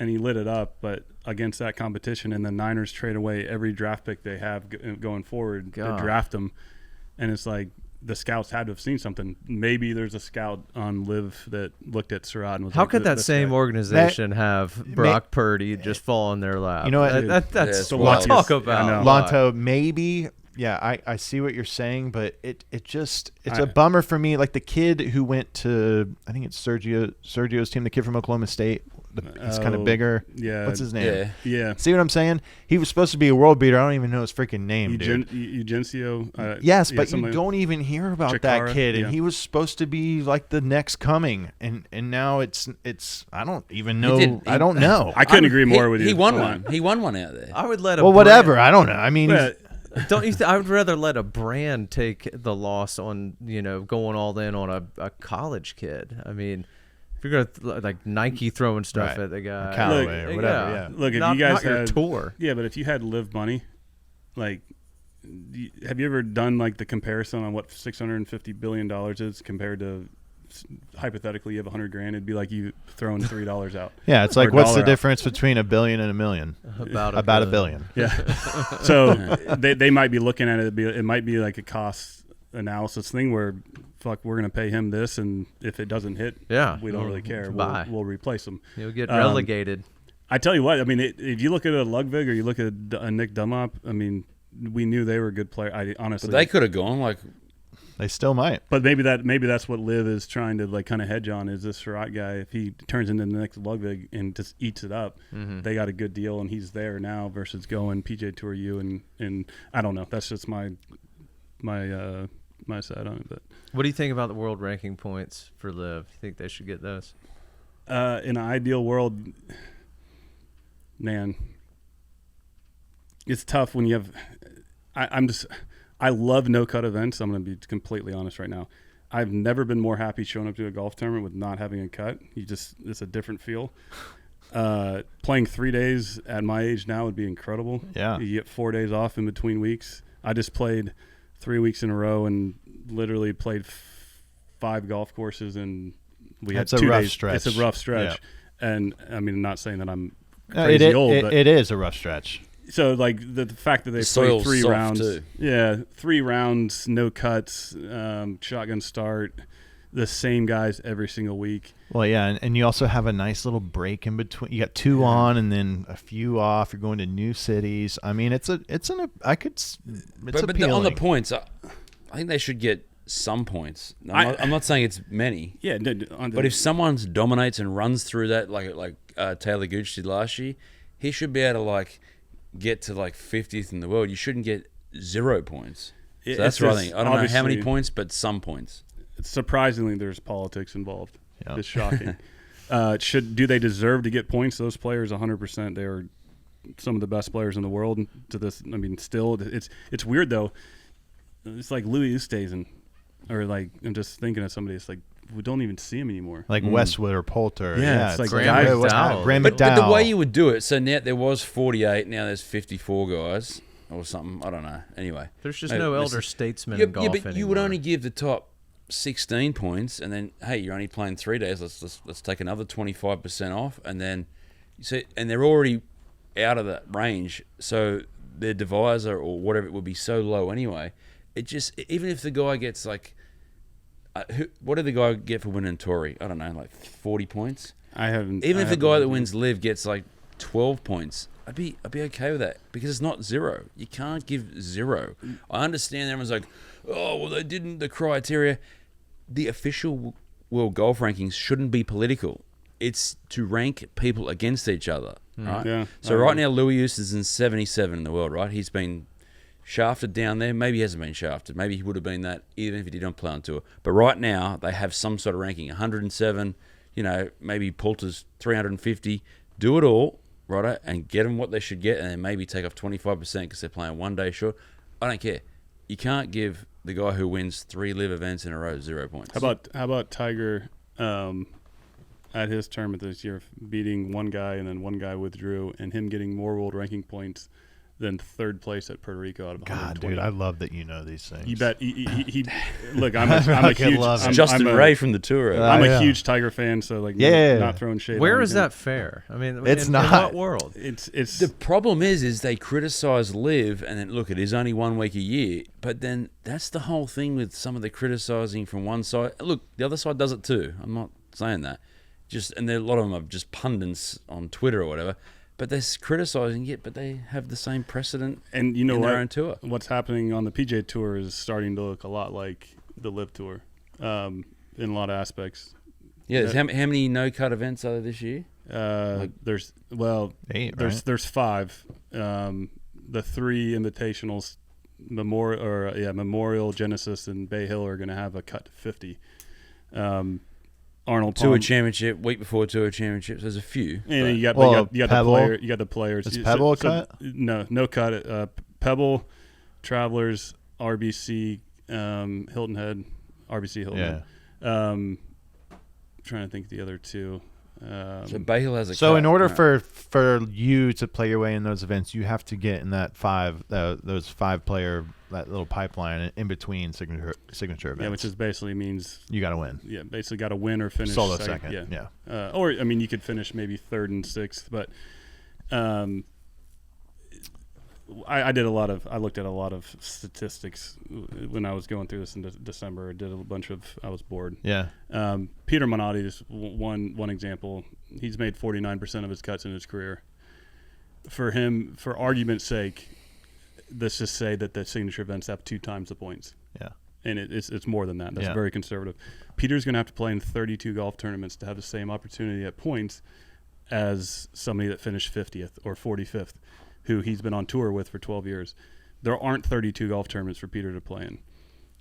and he lit it up. But against that competition, and the Niners trade away every draft pick they have going forward God. to draft them, and it's like the scouts had to have seen something. Maybe there's a scout on Live that looked at Surratt and was How like, could that this same guy. organization have Brock Purdy just fall on their lap? You know what? That's it's what wild. talk I about. know. luck. Lanto, maybe. Yeah, I see what you're saying, but it's a bummer for me. Like the kid who went to, I think it's Sergio's team, the kid from Oklahoma State. He's kind of bigger. Yeah. What's his name? Yeah. See what I'm saying? He was supposed to be a world beater. I don't even know his freaking name, dude. Eugencio. Yes, yeah, but you somebody- don't even hear about that Chikara, kid, and yeah. he was supposed to be like the next coming, and now it's I don't even know. I don't know. I couldn't agree more with you. He won Come one. on. He won one out there. I would let a well, brand- whatever. I don't know. I mean, But Don't you? I would rather let a brand take the loss on going all in on a college kid. I mean, if you're gonna like Nike throwing stuff Right. at the guy, Callaway or whatever. Yeah. Look, if not, you guys not your had tour. Yeah, but if you had Live money, like, have you ever done like the comparison on what $650 billion is compared to hypothetically you have 100 grand? It'd be like you throwing $3 out. Yeah, it's Or like a what's the dollar out. difference between $1 billion and $1 million? About $1 billion. Yeah. So they might be looking at it. It might be like a cost analysis thing where, fuck, we're gonna pay him this, and if it doesn't hit, Yeah, we don't really care. bye. We'll replace him. You'll get relegated. I tell you what, I mean, if you look at a Ludwig or you look at a Nick Dunlop, I mean, we knew they were a good player. I honestly, But they could have gone like They still might. But maybe that's what Liv is trying to like kind of hedge on, is this Surratt guy. If he turns into the next Ludwig and just eats it up, they got a good deal and he's there now versus going PGA Tour U and I don't know. That's just my side on it. But What do you think about the world ranking points for Liv? You think they should get those? in an ideal world, man, it's tough when you have. I love no-cut events. I'm going to be completely honest right now. I've never been more happy showing up to a golf tournament with not having a cut. It's a different feel. Playing 3 days at my age now would be incredible. Yeah. You get 4 days off in between weeks. I just played 3 weeks in a row and literally played 5 golf courses, and we had 2 days. Rough stretch. It's a rough stretch. Yeah. And I mean, I'm not saying that I'm crazy old, but it is a rough stretch. so like the fact that they played soil's 3 soft rounds, too. 3 rounds, no cuts, shotgun start, the same guys every single week. Well, yeah, and you also have a nice little break in between. You got 2 on and then a few off. You're going to new cities. I mean, it's appealing. But on the points, I think they should get some points. I'm not saying it's many. Yeah, But if someone dominates and runs through that, like Taylor Gooch did last year, he should be able to like get to like 50th in the world. You shouldn't get 0 points. So that's what I think. I don't know how many points, but some points. Surprisingly, there's politics involved. Yeah. It's shocking. Do they deserve to get points? Those players, 100%. They are some of the best players in the world. To this, I mean, still, it's weird though. It's like Louis Oosthuizen, or like I'm just thinking of somebody. It's like we don't even see him anymore. like Westwood or Poulter. Yeah, it's like Graham McDowell. But the way you would do it, so now there was 48, now there's 54 guys or something. I don't know. Anyway, There's just no elder statesman yeah, in golf but anymore. you would only give the top 16 points, and then hey, you're only playing 3 days. Let's take another 25% off, and then and they're already out of that range, so their divisor or whatever it would be so low anyway. It just, even if the guy gets like, what did the guy get for winning Tory? I don't know, like 40 points. Even if the guy that wins Liv gets like 12 points, I'd be okay with that, because it's not 0. You can't give 0. I understand everyone's like, oh well, they didn't, the criteria. The official world golf rankings shouldn't be political. It's to rank people against each other, right? Yeah, so right now, Louis Oosthuizen's 77 in the world, right? He's been shafted down there. Maybe he hasn't been shafted. Maybe he would have been that even if he didn't play on tour. But right now, they have some sort of ranking. 107, maybe Poulter's 350. Do it all, right? And get them what they should get, and then maybe take off 25% because they're playing 1 day short. I don't care. You can't give the guy who wins 3 live events in a row 0 points. How about Tiger at his tournament this year, beating one guy and then one guy withdrew, and him getting more world ranking points than 3rd place at Puerto Rico out of 120. God, dude, I love that you know these things. You bet. He look, I'm a huge. love it. Justin Ray from the tour. I'm yeah. a huge Tiger fan, so like, Yeah. not throwing shade. Where on is him. that fair? I mean, It's in not. what world? It's The problem is they criticize Liv, and then look, it is only 1 week a year. But then that's the whole thing with some of the criticizing from one side. Look, the other side does it too. I'm not saying that. And a lot of them are just pundits on Twitter or whatever. But they're criticizing it, but they have the same precedent and you know in what? their own tour. What's happening on the PGA Tour is starting to look a lot like the Live Tour in a lot of aspects. Yeah, how many no-cut events are there this year? There's 8, there's 5. The 3 invitationals, Memorial, Genesis, and Bay Hill are going to have a cut to 50. Arnold Tour Palm, Championship, week before Tour Championships. There's a few. and you got Pebble. the players. Is Pebble a cut? No cut. Pebble, Travelers, RBC, Hilton Head, RBC Hilton Head. Trying to think of the other 2. So Bay Hill has a So cut. in order for you to play your way in those events, you have to get in that those 5 player, that little pipeline in between signature events. Yeah, which just basically means you got to win. Yeah, basically got to win or finish Solo second. Yeah. Or I mean, you could finish maybe 3rd and 6th, but I looked at a lot of statistics when I was going through this in December. I was bored. Yeah. Peter Minotti is one example. He's made 49% of his cuts in his career. For him, for argument's sake, let's just say that the signature events have 2 times the points. Yeah. and it's more than that. That's very conservative. Peter's going to have to play in 32 golf tournaments to have the same opportunity at points as somebody that finished 50th or 45th, who he's been on tour with for 12 years. There aren't 32 golf tournaments for Peter to play in.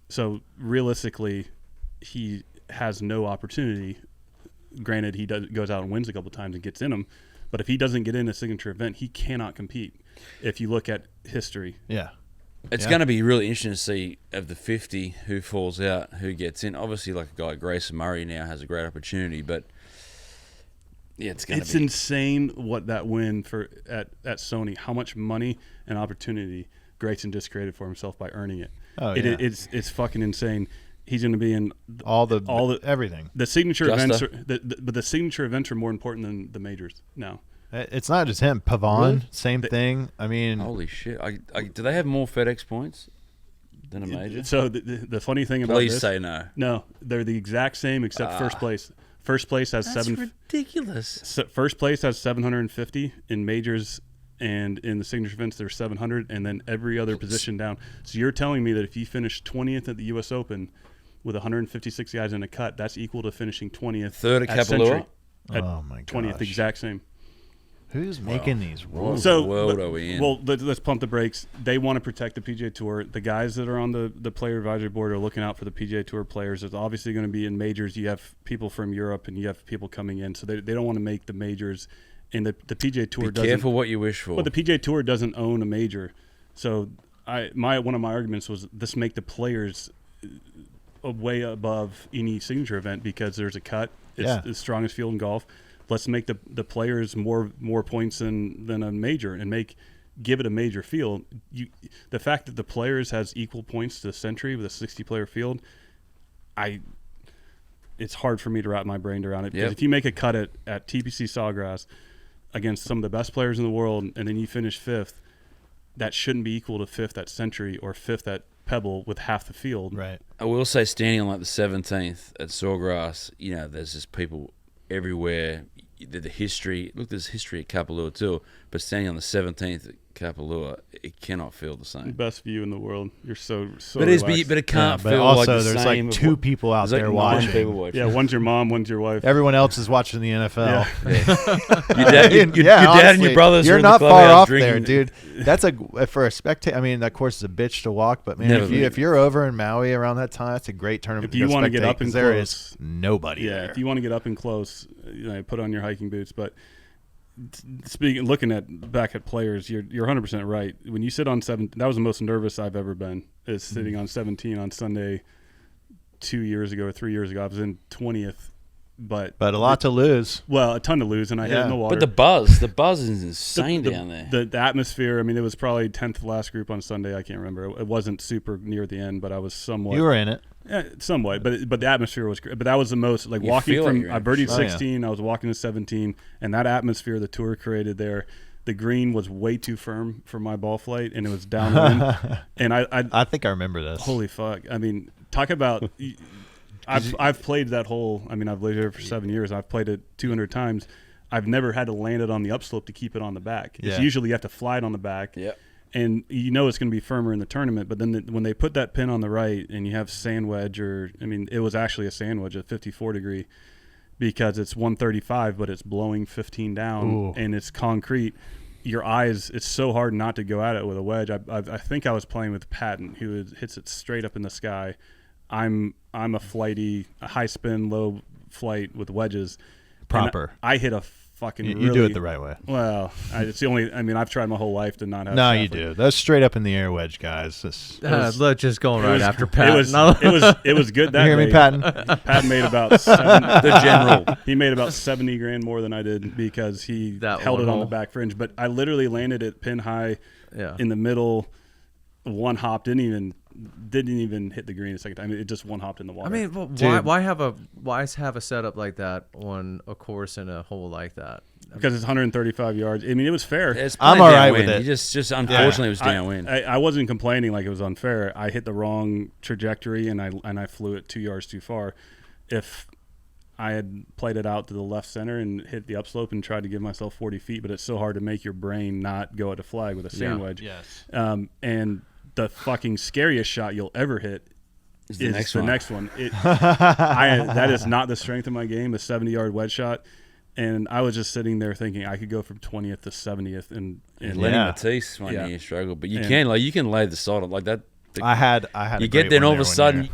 So realistically, he has no opportunity. Granted, he goes out and wins a couple times and gets in them, but if he doesn't get in a signature event, he cannot compete. If you look at history, it's going to be really interesting to see of the 50 who falls out, who gets in. Obviously, like a guy like Grayson Murray now has a great opportunity, but it's insane what that win for at Sony, how much money and opportunity Grayson just created for himself by earning it. It's fucking insane. He's going to be in all the everything. The signature events, but the signature events are more important than the majors now. It's not just him. Pavon, same thing. I mean, holy shit! Do they have more FedEx points than a major? So the funny thing about Please this, say no. No, they're the exact same except first place. First place has That's ridiculous. First place has 750 in majors, and in the signature events there's 700, and then every other position down. So you're telling me that if you finish 20th at the U.S. Open with 156 guys in a cut, that's equal to finishing 20th. Third at Kapalua. Oh my god. 20th, exact same. Who's making these rules? So, world are we in? Well, let's pump the brakes. They want to protect the PGA Tour. The guys that are on the player advisory board are looking out for the PGA Tour players. It's obviously going to be in majors. You have people from Europe and you have people coming in, so they don't want to make the majors. And the PGA Tour doesn't. Be careful what you wish for. But the PGA Tour doesn't own a major, so one of my arguments was this make the players way above any signature event because there's a cut. It's the strongest field in golf. Let's make the players more points than a major and give it a major field. The fact that the players has equal points to the Century with a 60-player field, it's hard for me to wrap my brain around it. Because if you make a cut at TPC Sawgrass against some of the best players in the world and then you finish fifth, that shouldn't be equal to fifth at Century or fifth at Pebble with half the field. Right. I will say, standing on like the 17th at Sawgrass, there's just people everywhere. The history. Look, there's history at Kapalua too, but standing on the 17th at Kapalua, it cannot feel the same. Best view in the world. You're so. But it can't feel also, like the there's same. Like two people out there watching. Yeah, one's your mom, one's your wife. Everyone else is watching the NFL. Your dad honestly, and your brothers. You're are not in the far off drinking. there, dude. That's for a spectator. I mean, that course is a bitch to walk, but man, if you're over in Maui around that time, that's a great tournament. If you want to get up and there close, is nobody. Yeah, there. if you want to get up and close, put on your hiking boots. But looking back at players, you're 100% right. When you sit on 17, that was the most nervous I've ever been. Is sitting on 17 on Sunday 2 years ago or 3 years ago. I was in 20th. But a lot to lose. Well, a ton to lose, and I hit in the water. But the buzz is insane down there. The atmosphere. I mean, it was probably 10th last group on Sunday. I can't remember. It wasn't super near the end, but I was somewhat. You were in it. Yeah, somewhat, but the atmosphere was great. But that was the most like walking from. I birdied 16. I was walking to 17, and that atmosphere the tour created there. The green was way too firm for my ball flight, and it was downwind. And I think I remember this. Holy fuck! I mean, talk about. I've played that hole. I mean, I've lived here for 7 years. I've played it 200 times. I've never had to land it on the upslope to keep it on the back. It's usually you have to fly it on the back. Yep. And it's going to be firmer in the tournament. But then when they put that pin on the right and you have sand wedge, it was actually a sand wedge at 54 degree because it's 135, but it's blowing 15 down and it's concrete. Your eyes, it's so hard not to go at it with a wedge. I think I was playing with Patton, who hits it straight up in the sky. I'm a flighty, a high spin, low flight with wedges. Proper. I hit a fucking. You do it the right way. Well, it's the only. I mean, I've tried my whole life to not have. No, you do. That's straight up in the air wedge, guys. Let's just going right after Pat. It was good that you hear me, day. Patton? Pat made about the general. He made about $70,000 more than I did because he held it on the back fringe. But I literally landed it pin high, in the middle. One hop didn't even hit the green a second time. I mean, it just one hopped in the water. I mean, well, why have a setup like that on a course in a hole like that? Because it's 135 yards. I mean, it was fair. I'm all right with it. You just unfortunately it was downwind. I wasn't complaining like it was unfair. I hit the wrong trajectory and I flew it 2 yards too far. If I had played it out to the left center and hit the upslope and tried to give myself 40 feet, but it's so hard to make your brain not go at the flag with a sand wedge. Yes. And the fucking scariest shot you'll ever hit Is is the one. next one. That is not the strength of my game, a 70-yard wedge shot. And I was just sitting there thinking I could go from 20th to 70th. And Lenny Matisse one year you struggle. But you can lay the sod on like that. I had you a get great there and one all of a there sudden,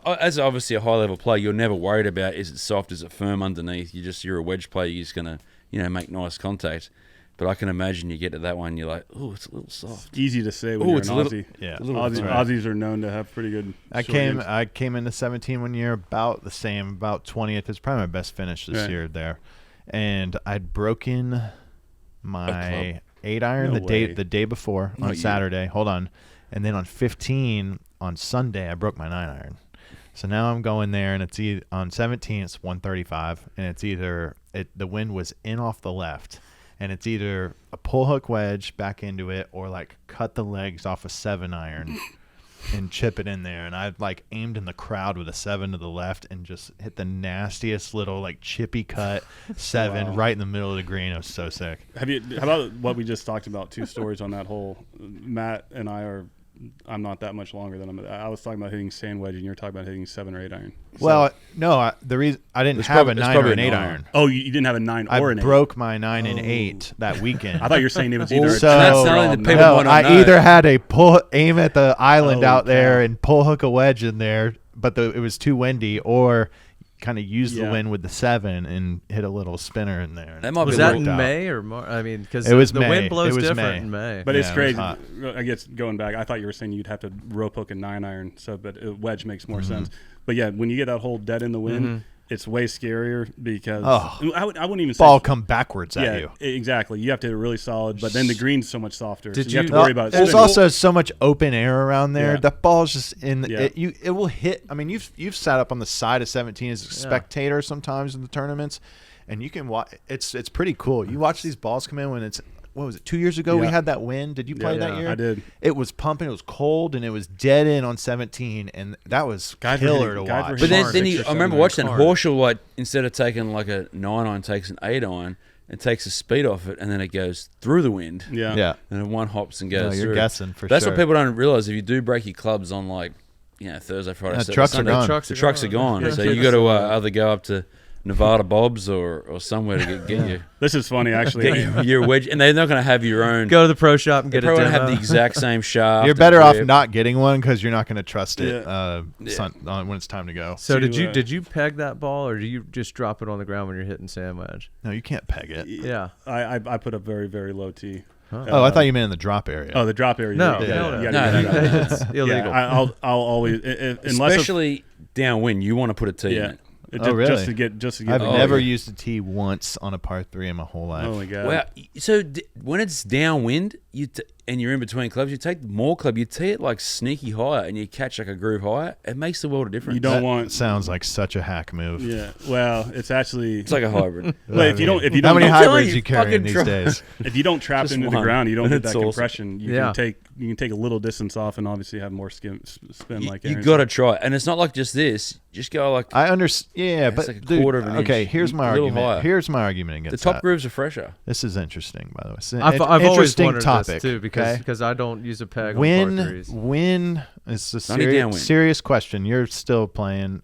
as obviously a high level player, you're never worried about is it soft, is it firm underneath. You're a wedge player. You're just gonna make nice contact. But I can imagine you get to that one, you're like, oh, it's a little soft. Easy to say when you're an Aussie. Yeah, Aussies are known to have pretty good. I came into 17 one year about the same, about 20th. It's probably my best finish this year there, and I'd broken my 8-iron the day before on Saturday. Hold on. And then on 15 on Sunday, I broke my 9-iron. So now I'm going there, and it's on 17, it's 135, and it's either the wind was in off the left, and it's either a pull hook wedge back into it or like cut the legs off a 7-iron and chip it in there. And I like aimed in the crowd with a 7 to the left and just hit the nastiest little like chippy cut 7 right in the middle of the green. It was so sick. How about what we just talked about? 2 stories on that hole. Matt and I'm not that much longer than him. I was talking about hitting sand wedge, and you're talking about hitting 7 or 8 iron. So, well, no, the reason I didn't have a 9 or an 8 iron. Oh, you didn't have a 9 or an 8. I broke my 9 and 8 that weekend. I thought you were saying it was either. So I either had a aim at the island out there and pull hook a wedge in there, but it was too windy, or kind of use the wind with the 7 and hit a little spinner in there. Was that in May or March? I mean, because the wind blows different in May. But it's crazy. I guess going back, I thought you were saying you'd have to rope hook a 9-iron, but a wedge makes more sense. But yeah, when you get that hole dead in the wind, it's way scarier because I wouldn't even say ball come backwards at you. Exactly. You have to hit it really solid, but then the green's so much softer. So you have to worry about it. There's also so much open air around there. That ball's just in it will hit. I mean, you've sat up on the side of 17 as a spectator sometimes in the tournaments, and you can watch. It's pretty cool. You watch these balls come in when it's. What was it? 2 years ago we had that wind. Did you play that year? I did. It was pumping. It was cold, and it was dead in on 17, and that was killer to watch. But then I remember watching that Horschel, like, instead of taking like a 9-iron, takes an 8-iron and takes the speed off it, and then it goes through the wind. Yeah. And then one hops and goes you're through. Guessing for That's sure. what people don't realize. If you do break your clubs on like Thursday, Friday, Saturday, trucks Sunday, are gone. the trucks are gone. So you got to either go up to Nevada Bob's or somewhere to get you. This is funny, actually. Get your wedge, and they're not going to have your own. Go to the pro shop and get a demo. They're probably going to have the exact same shaft. You're better off not getting one because you're not going to trust it when it's time to go. So did you peg that ball, or do you just drop it on the ground when you're hitting sand wedge? No, you can't peg it. Yeah. I put a very, very low tee. Oh, I thought you meant in the drop area. Oh, the drop area. No, it's illegal. I'll always, especially downwind. You want to put a tee in it. Really? Just to get. I've never used a tee once on a par 3 in my whole life. Oh my god! Well, so when it's downwind, and you're in between clubs, you take more club, you tee it like sneaky higher, and you catch like a groove higher. It makes the world of difference. You don't want. Sounds like such a hack move. Yeah. Well, it's like a hybrid. Well, if you don't, how many hybrids you carrying these days? If you don't trap into the ground, you don't get that compression. You can take a little distance off and obviously have more spin. You got to try it, and it's not like just this. Just go like I understand. Yeah, but like a quarter of an inch. Okay, here's my argument. Higher. Here's my argument against the top grooves are fresher. This is interesting, by the way. It's I've always interesting wondered topic this too because I don't use a peg when, on par 3s. When it's a serious question. You're still playing.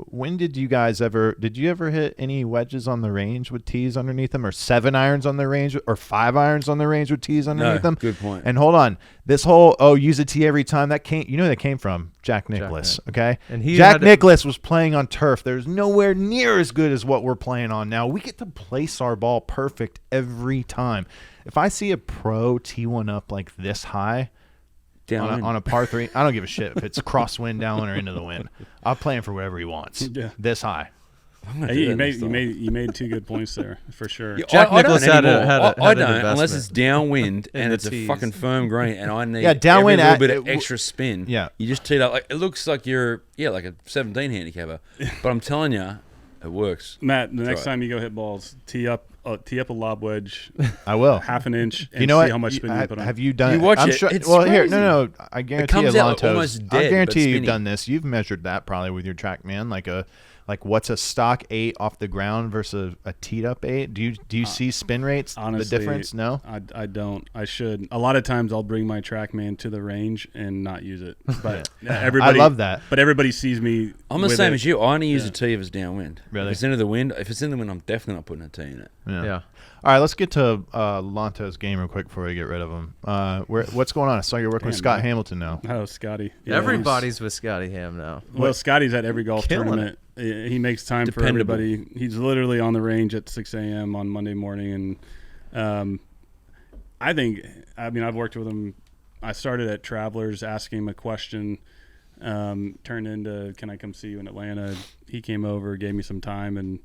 When did you ever hit any wedges on the range with tees underneath them, or 7-irons on the range, or 5-irons on the range with tees underneath them? Good point. And hold on, this whole use a tee every time, that came from Jack Nicklaus. Okay, and Jack Nicklaus was playing on turf. There's nowhere near as good as what we're playing on now. We get to place our ball perfect every time. If I see a pro tee one up like this high on a par 3, I don't give a shit if it's crosswind, downwind, or into the wind. I'll play him for whatever he wants. Yeah. This high. You made 2 good points there for sure. Jack Nicklaus had I don't unless it's downwind and it's a fucking firm green, and I need downwind a little bit of extra spin. Yeah, you just tee it up like it looks like you're like a 17 handicapper, but I'm telling you, it works. Matt, the next time you go hit balls, tee up a lob wedge. I will. Half an inch. And you know see how much spin you put on. Have you done? You watch it. Sure, it's well, crazy. Here, no. I guarantee you, almost dead, I guarantee but you've done this. You've measured that probably with your TrackMan, like a like what's a stock 8 off the ground versus a teed up 8? Do you see spin rates? Honestly, the difference? No, I don't. I should. A lot of times I'll bring my TrackMan to the range and not use it. But everybody, I love that. But everybody sees me. I'm the with same it. as you. I only use a tee if it's downwind. Really? If it's into the wind, I'm definitely not putting a tee in it. Yeah. All right, let's get to Lanto's game real quick before we get rid of him. What's going on? I saw you're working with Scott man. Hamilton now. Oh, Scotty. Yeah, Everybody's with Scotty Ham now. well, Scotty's at every golf Killing tournament. He makes time Dependable. for everybody. He's literally on the range at 6 a.m. on Monday morning. And I've worked with him. I started at Travelers asking him a question, turned into, can I come see you in Atlanta? He came over, gave me some time,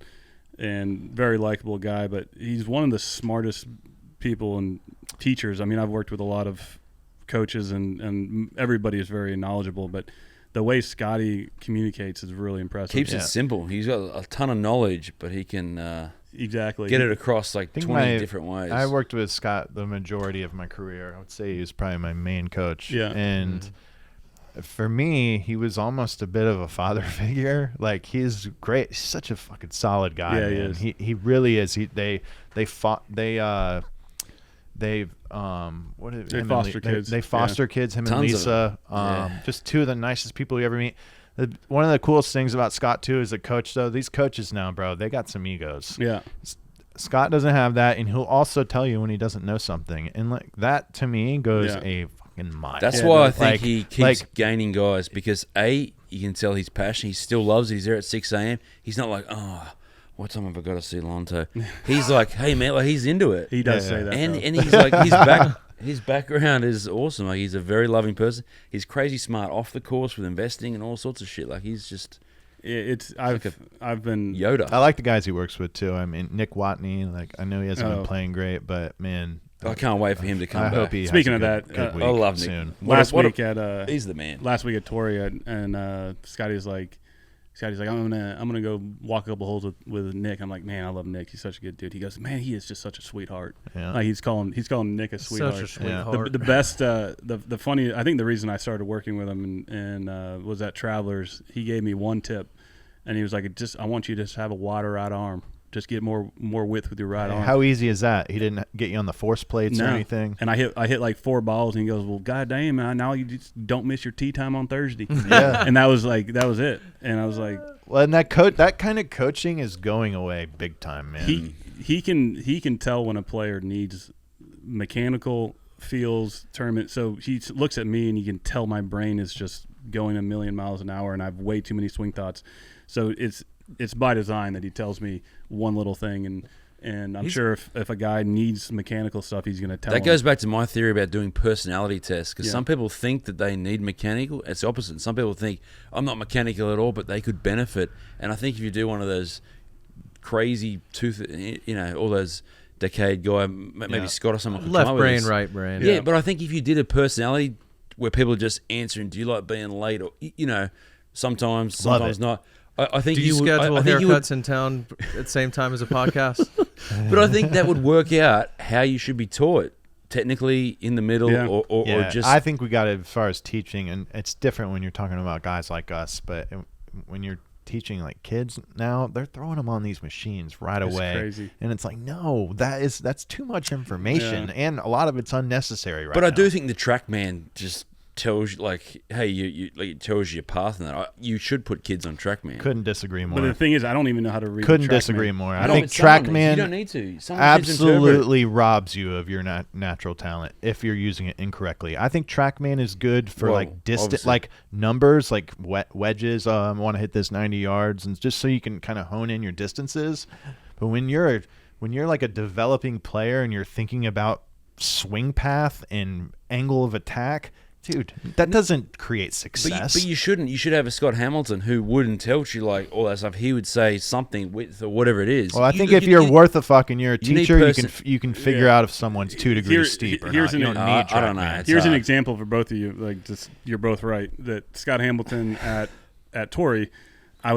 and very likable guy. But he's one of the smartest people and teachers. I mean, I've worked with a lot of coaches, and everybody is very knowledgeable. But the way Scotty communicates is really impressive. Keeps it simple. He's got a ton of knowledge, but he can exactly get it across like 20 different ways. I worked with Scott the majority of my career. I would say he was probably my main coach. Yeah. And for me, he was almost a bit of a father figure. Like, he's great. He's such a fucking solid guy. Yeah, man. he is. He really is. They foster kids. They foster kids. Him and Tons of Lisa. them. Just two of the nicest people you ever meet. One of the coolest things about Scott too is a coach. Though these coaches now, bro, they got some egos. Yeah. Scott doesn't have that, and he'll also tell you when he doesn't know something, and like that to me goes a fucking mile. That's why I think he keeps gaining guys, because you can tell he's passionate. He still loves it. He's there at 6 a.m. He's not like, oh, what time have I got to see Lanto? He's like, hey man, like he's into it. He does say that. And he's like, his background is awesome. Like, he's a very loving person. He's crazy smart off the course with investing and all sorts of shit. Like, he's just I've been Yoda. I like the guys he works with too. I mean, Nick Watney. Like, I know he hasn't been playing great, but man, I can't wait for him to come I back. hope he. Speaking has of a that, good week I love Nick. soon. last week at he's the man. Last week at Torrey, and Scotty's like, I'm gonna go walk a couple holes with Nick. I'm like, man, I love Nick. He's such a good dude. He goes, man, he is just such a sweetheart. Yeah. Like, he's calling Nick a sweetheart. Such a sweetheart. The best, the funny. I think the reason I started working with him and was at Travelers. He gave me one tip, and he was like, I want you to just have a wider right arm. Just get more width with your right arm. How easy is that? He didn't get you on the force plates or No. anything. And I hit like 4 balls, and he goes, well, goddamn, man, now you just don't miss your tee time on Thursday. Yeah. And that was it. And I was like, Well, and that kind of coaching is going away big time, man. he can tell when a player needs mechanical feels tournament. So he looks at me, and he can tell my brain is just going a million miles an hour, and I have way too many swing thoughts. So it's by design that he tells me one little thing, and I'm sure if a guy needs mechanical stuff, he's going to tell him. That goes back to my theory about doing personality tests, because some people think that they need mechanical. It's the opposite. Some people think, I'm not mechanical at all, but they could benefit. And I think if you do one of those crazy all those decade guy, maybe Scott or someone could Left come up with brain, this. right brain. Yeah, but I think if you did a personality where people are just answering, do you like being late, or sometimes not. I think Do you would, schedule I think haircuts in town at the same time as a podcast? but I think that would work out how you should be taught, technically, in the middle, or just. I think we got it as far as teaching, and it's different when you're talking about guys like us, but when you're teaching like kids now, they're throwing them on these machines right away. Crazy. And it's like, no, that's too much information, and a lot of it's unnecessary But I do think the TrackMan just tells you, like, hey, it tells you your path, and that you should put kids on TrackMan. Couldn't disagree more. But the thing is, I don't even know how to read. Couldn't the TrackMan. disagree more. I No, think but some of them, TrackMan you don't need to. Some kids interpret. absolutely robs you of your natural talent if you're using it incorrectly. I think TrackMan is good for like distant, obviously. like numbers, like wedges. I want to hit this 90 yards, and just so you can kind of hone in your distances. But when you're like a developing player and you're thinking about swing path and angle of attack, dude, that doesn't create success. But you shouldn't. You should have a Scott Hamilton who wouldn't tell you like all that stuff. He would say something with or whatever it is. Well, I think if you're worth a fuck and you're a teacher, you can figure Yeah. out if someone's 2 degrees steep or here's not. You an- don't need I don't know. TrackMan. It's Here's an example for both of you. Like, just you're both right. That Scott Hamilton at Torrey, I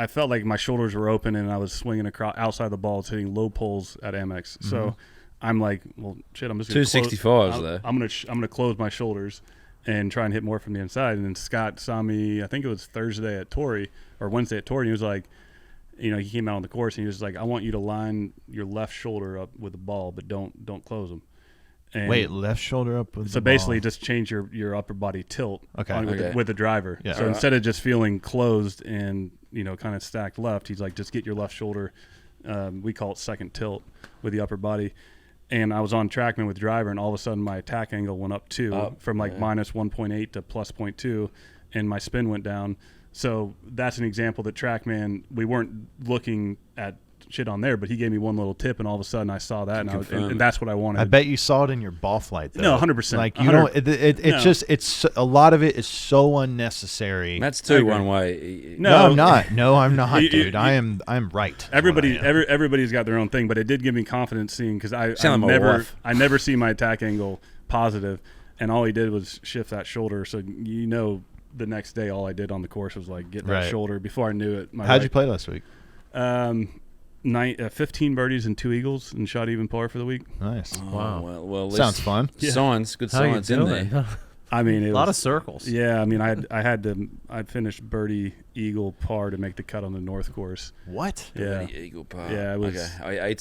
felt like my shoulders were open and I was swinging across outside the ball, hitting low poles at Amex. So I'm like, well, shit, I'm just gonna 265s though. I'm gonna close my shoulders, and try and hit more from the inside. And then Scott saw me, I think it was Thursday at Torrey or Wednesday at Torrey, and he was like, he came out on the course and he was like, I want you to line your left shoulder up with the ball, but don't close them. And wait, left shoulder up with so the basically ball. just change your upper body tilt Okay. with the driver. Yeah. So instead of just feeling closed and kind of stacked left, he's like, just get your left shoulder. We call it second tilt with the upper body. And I was on TrackMan with driver, and all of a sudden my attack angle went up from minus 1.8 to plus 0.2, and my spin went down. So that's an example that TrackMan, we weren't looking at shit on there, but he gave me one little tip, and all of a sudden I saw that, and that's what I wanted. I bet you saw it in your ball flight, though. No, 100%. Like you don't. It's a lot of it is so unnecessary. That's too one way. No, I'm not. No, I'm not, dude. I'm right. Everybody's got their own thing, but it did give me confidence seeing, because I never see my attack angle positive, and all he did was shift that shoulder. So the next day all I did on the course was like get that shoulder. Before I knew it, how'd you play last week? 15 birdies and 2 eagles and shot even par for the week. Nice. Oh, Wow. Well, Sounds fun. Signs, good How you signs in doing? there. I mean, it A lot was of circles. Yeah, I mean, I finished birdie, eagle, par to make the cut on the North course. What? Yeah, Eagle par. Yeah, it was. Okay.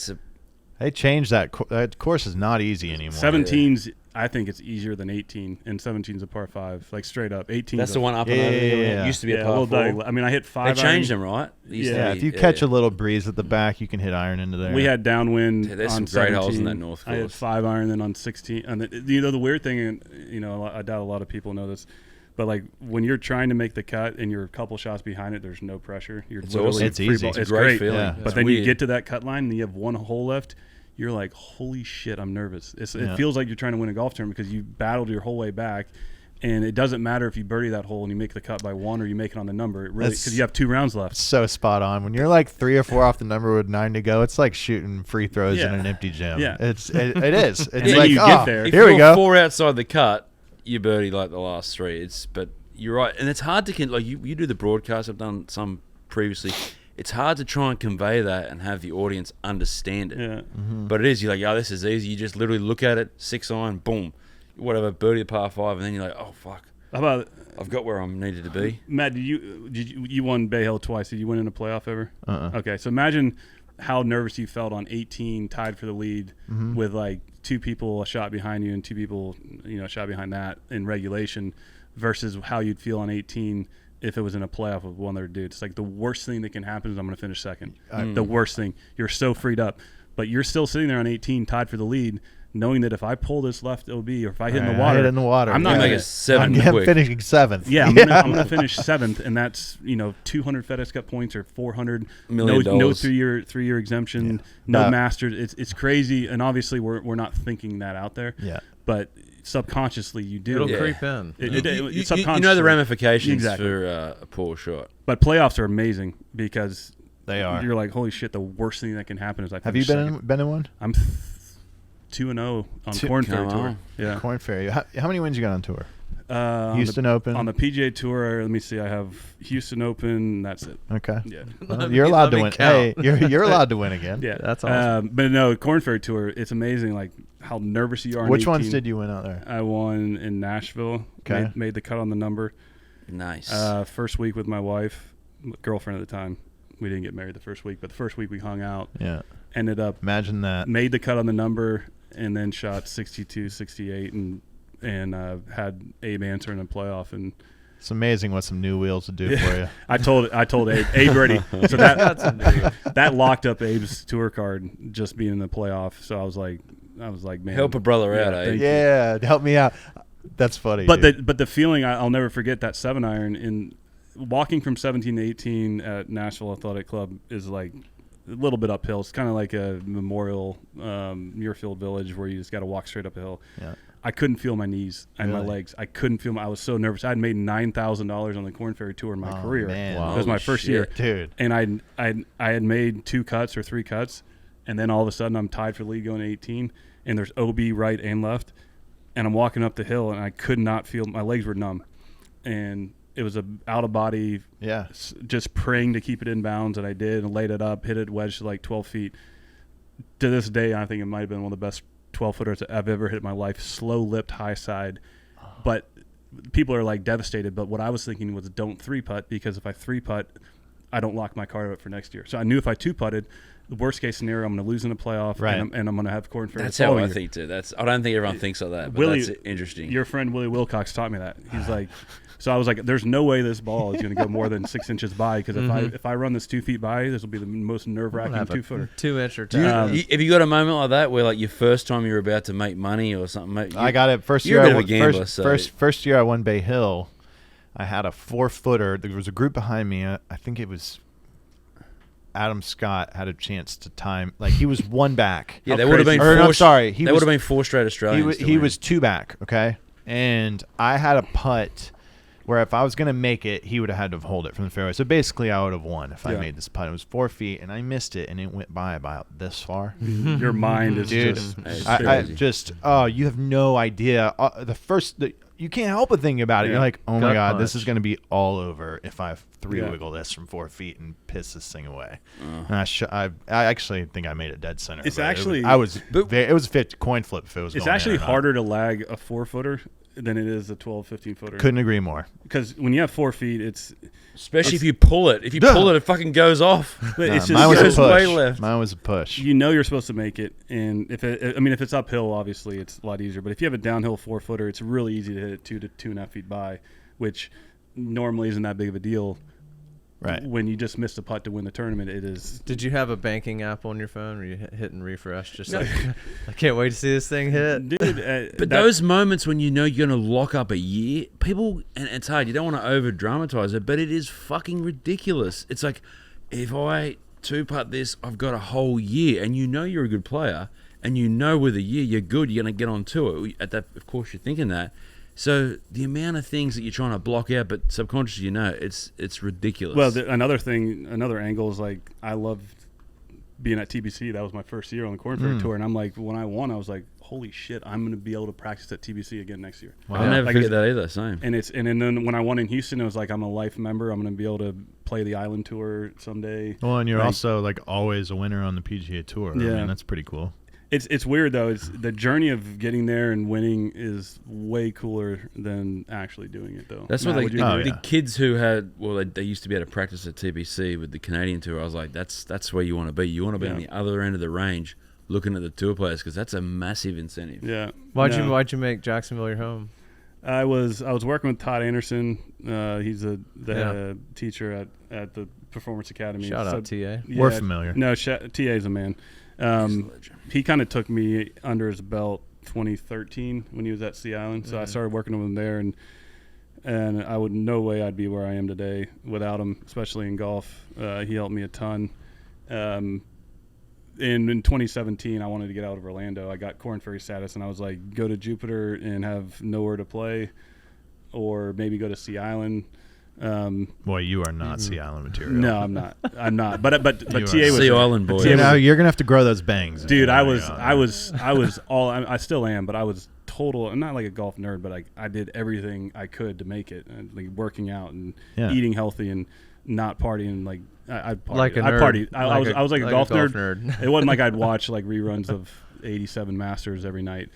They changed that. That course is not easy anymore. 17's, I think it's easier than 18, and 17's a par 5, like straight up. 18. That's the one up and over. Yeah. It used to be a Yeah, par we'll 4. I mean, I hit 5. They changed them, right? It used to Yeah, be- if you catch a little breeze at the back, you can hit iron into there. We had downwind Yeah, there's on some great 17. holes in that North I had course. 5 iron, then on 16. And the weird thing, and I doubt a lot of people know this, but like when you're trying to make the cut and you're a couple shots behind it, there's no pressure. You're It's literally awesome. It's free easy. ball. It's It's a great great feeling. Yeah. But It's then you weird. get to that cut line and you have one hole left. You're like, holy shit, I'm nervous. It feels like you're trying to win a golf tournament because you battled your whole way back. And it doesn't matter if you birdie that hole and you make the cut by 1 or you make it on the number. It really, because you have 2 rounds left. So spot on. When you're like 3 or 4 off the number with 9 to go, it's like shooting free throws in an empty gym. Yeah. It is. It's then like, you get there. If here we you're go. 4 outside the cut, you birdie like the last 3. But you're right, and it's hard to like you do the broadcast. I've done some previously. It's hard to try and convey that and have the audience understand it. Yeah. But it is. You're like, this is easy. You just literally look at it, 6 iron, boom, whatever, birdie a par 5, and then you're like, oh fuck, How about I've got where I'm needed to be. Matt? You won Bay Hill twice? Did you win in a playoff ever? Uh-uh. Okay, so imagine how nervous you felt on 18, tied for the lead, with like 2 people a shot behind you and 2 people, a shot behind that in regulation, versus how you'd feel on 18 if it was in a playoff with one other dude. It's like the worst thing that can happen is I'm going to finish second. The worst thing. You're so freed up, but you're still sitting there on 18, tied for the lead, knowing that if I pull this left OB or if I hit in the water, I'm not Make gonna it 7 I'm quick. finishing 7th. Yeah, I'm gonna finish 7th, and that's 200 FedEx Cup points or $400 $1 million. no 3-year exemption, no That- Masters. It's crazy, and obviously we're not thinking that out there. Yeah. But subconsciously you do. It'll Yeah. creep in. It You know the subconsciously. ramifications Exactly. for a poor shot. But playoffs are amazing because They are. You're like, holy shit! The worst thing that can happen is I. Have you finish second. been in one? I'm 2-0 on Corn Ferry Come Tour. on. Yeah. Corn Ferry. How many wins you got on tour? On Houston the, Open. On the PGA Tour, let me see. I have Houston Open. That's it. Okay. Yeah. Well, you're allowed to let me win. count. Hey, you're allowed to win again. Yeah, That's awesome. But no, Corn Ferry Tour. It's amazing, like how nervous you are. Which in 18. ones did you win out there? I won in Nashville. Okay. Made the cut on the number. Nice. First week with my wife, girlfriend at the time. We didn't get married the first week, but the first week we hung out. Yeah. Ended up Imagine that. made the cut on the number, and then shot 62, 68, and had Abe answer in a playoff. And It's amazing what some new wheels would do for you. I told Abe ready. So that locked up Abe's tour card just being in the playoff. So I was like, man, Help a brother out, eh? thank you. Yeah, help me out. That's funny. But dude. the feeling I'll never forget, that 7-iron in walking from 17 to 18 at Nashville Athletic Club is like a little bit uphill. It's kind of like a Memorial Muirfield Village where you just got to walk straight up a hill. Yeah. I couldn't feel my knees and my Really? legs. I couldn't feel I was so nervous. I had made $9,000 on the Corn Ferry Tour in my career. Man. Wow. It was my Holy first shit. year. Dude. And I had made 2 cuts or 3 cuts, and then all of a sudden I'm tied for the lead going to 18, and there's OB right and left, and I'm walking up the hill, and I could not feel, my legs were numb, and it was a out of body, Yeah. just praying to keep it in bounds, and I did, and laid it up, hit it wedged to like 12 feet. To this day, I think it might have been one of the best 12-footers I've ever hit in my life. Slow lipped, high side, but people are like devastated. But what I was thinking was don't 3-putt, because if I 3-putt, I don't lock my card up for next year. So I knew if I 2-putted, the worst case scenario, I'm going to lose in a playoff, Right. and I'm going to have Corn Ferry. That's how I think too. I don't think everyone thinks like that, but Willie, that's interesting. Your friend Willie Wilcox taught me that. He's like, so I was like, there's no way this ball is going to go more than 6 inches by, because if I run this 2 feet by, this will be the most nerve-wracking 2-footer. 2-inch or Have you got a moment like that where like your first time you're about to make money or something? I got it first year. You're a bit of a gambler, First year I won Bay Hill. I had a 4-footer. There was a group behind me. I think it was Adam Scott had a chance to time. Like he was 1 back. Yeah, they would have been. I'm sorry. They would have been 4 straight Australians. He was 2 back. Okay, and I had a putt where if I was going to make it, he would have had to hold it from the fairway. So basically, I would have won if I made this putt. It was 4 feet, and I missed it, and it went by about this far. Your mind is Dude, just you have no idea. You can't help but think about it. You're like, oh my God, punch. this is going to be all over if I 3-wiggle this from 4 feet and piss this thing away. And I actually think I made it dead center. It's actually it was a 50 coin flip if it was. It's going actually there or not. harder to lag a 4-footer than it is a 12-15-footer. Couldn't agree more. Because when you have 4 feet, especially if you pull it. If you pull it, it fucking goes off. But it's mine was just a push. way left. Mine was a push. you know you're supposed to make it, and if it's uphill, obviously it's a lot easier. But if you have a downhill 4-footer, it's really easy to hit it 2 to 2.5 feet by, which normally isn't that big of a deal. Right. When you just missed a putt to win the tournament, it is. Did you have a banking app on your phone where you hit and refresh? Just like, I can't wait to see this thing hit. Dude, But those moments when you know you're going to lock up a year, people, and it's hard, you don't want to over dramatize it, but it is fucking ridiculous. It's like, if I 2-putt this, I've got a whole year, and you know you're a good player, and you know with a year you're good, you're going to get on to it. At that, of course, you're thinking that. So the amount of things that you're trying to block out, but subconsciously you know, it's ridiculous. Well, another angle is like, I loved being at TBC. That was my first year on the Corn Ferry Tour, and I'm like, when I won, I was like, holy shit, I'm going to be able to practice at TBC again next year. Wow. I'll never Like, forget that either. Same. And then when I won in Houston, it was like, I'm a life member. I'm going to be able to play the Island Tour someday. Well, and you're also like always a winner on the PGA Tour. Yeah. I mean, that's pretty cool. It's weird though. It's the journey of getting there and winning is way cooler than actually doing it though. That's Matt, what would you agree? the kids who had, they used to be able to practice at TBC with the Canadian Tour. I was like, that's where you want to be. You want to be on the other end of the range, looking at the tour players, because that's a massive incentive. Yeah. Why'd you make Jacksonville your home? I was working with Todd Anderson. He's the teacher at the Performance Academy. Shout out TA. Yeah, We're familiar. No, TA's a man. He kind of took me under his belt 2013 when he was at Sea Island. So I started working with him there, and I would no way I'd be where I am today without him, especially in golf. He helped me a ton. In 2017, I wanted to get out of Orlando. I got Corn Ferry status, and I was like, go to Jupiter and have nowhere to play, or maybe go to Sea Island. Boy, you are not Sea Island material. No, I'm not. But TA was Sea Island boy. You know, you're gonna have to grow those bangs, dude. I was all. I still am, but I was total. I'm not like a golf nerd, but I did everything I could to make it, like working out and eating healthy and not partying. Like I partied. Like a nerd. I partied. I was like a golf nerd. nerd. It wasn't like I'd watch like reruns of 87 Masters every night.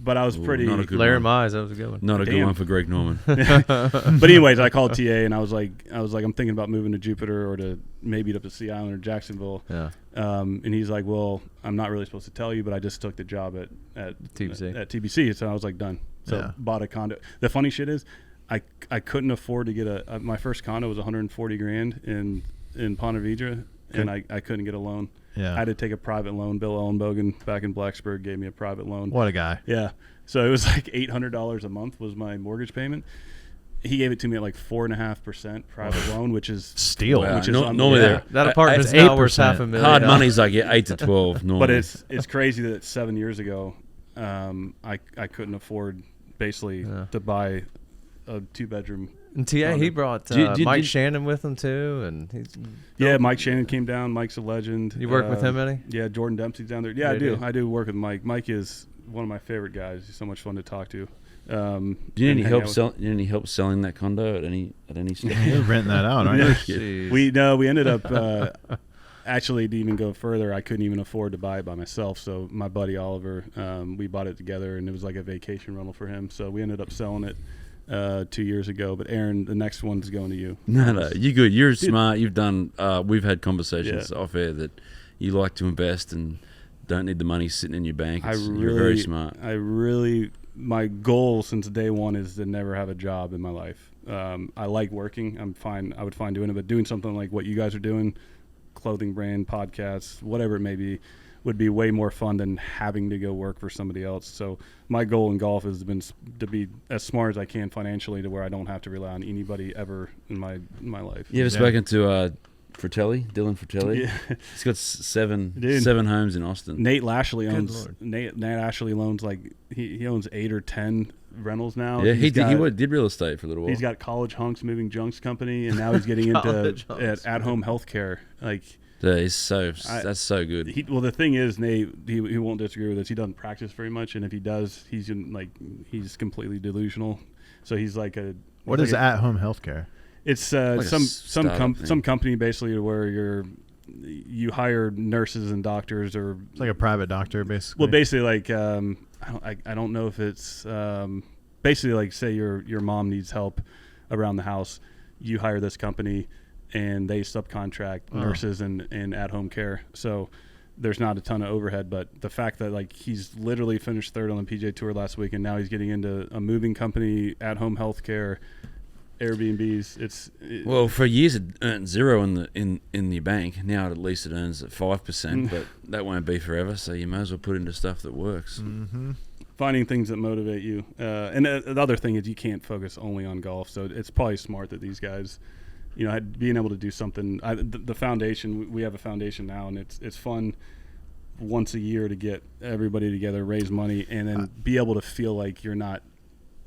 But I was pretty. Not a good Larry one. Mize, that was a good one. Not a good Damn. one for Greg Norman. But anyways, I called TA and I was like, I'm thinking about moving to Jupiter or to maybe up to Sea Island or Jacksonville. Yeah. And he's like, well, I'm not really supposed to tell you, but I just took the job at TBC. At TBC. So I was like, done. So bought a condo. The funny shit is, I couldn't afford to get my first condo was $140,000 in Ponte Vedra, and I couldn't get a loan. Yeah. I had to take a private loan. Bill Ellenbogen back in Blacksburg gave me a private loan. What a guy. Yeah. So it was like $800 a month was my mortgage payment. He gave it to me at like 4.5% private loan, which is Steal. Which is normally they're That apartment's it's now worth 8%. $500,000. hard money's like 8 to 12 normally. But it's crazy that 7 years ago, I couldn't afford basically to buy a 2-bedroom. And TA, he brought Mike Shannon with him too, and Mike Shannon came down. Mike's a legend. You work with him, any? Yeah, Jordan Dempsey's down there. Yeah, I do. I do work with Mike. Mike is one of my favorite guys. He's so much fun to talk to. Do you need any help selling that condo at any stage? You're renting that out, aren't you? We ended up actually to even go further. I couldn't even afford to buy it by myself. So my buddy Oliver, we bought it together, and it was like a vacation rental for him. So we ended up selling it. 2 years ago. But Aaron, the next one's going to you. No, you're good. You're smart. You've done. We've had conversations off air that you like to invest and don't need the money sitting in your bank. You're very smart. My goal since day one is to never have a job in my life. I like working. I'm fine. I would find doing it, but doing something like what you guys are doing, clothing brand, podcasts, whatever it may be, would be way more fun than having to go work for somebody else. So my goal in golf has been to be as smart as I can financially to where I don't have to rely on anybody ever in my life. You ever spoken to Fratelli, Dylan Fratelli? Yeah. He's got seven homes in Austin. Nate Lashley owns like he owns 8 or 10 rentals now. Yeah, he did real estate for a little while. He's got College Hunks Moving Junks Company, and now he's getting into at-home healthcare. Like, yeah, that's so good. The thing is, Nate, he won't disagree with this. He doesn't practice very much, and if he does, he's completely delusional. So he's like What is at-home healthcare? It's like some company basically where you hire nurses and doctors, or it's like a private doctor basically. Well, basically like I don't know if it's basically like, say your mom needs help around the house, you hire this company and they subcontract nurses and at-home care. So there's not a ton of overhead, but the fact that like he's literally finished third on the PGA Tour last week, and now he's getting into a moving company, at-home healthcare, Airbnbs. Well, for years it earned zero in the bank. Now at least it earns at 5%, but that won't be forever. So you may as well put into stuff that works. Mm-hmm. Finding things that motivate you, and the other thing is you can't focus only on golf. So it's probably smart that these guys, being able to do something. The foundation, we have a foundation now, and it's fun once a year to get everybody together, raise money, and then be able to feel like you're not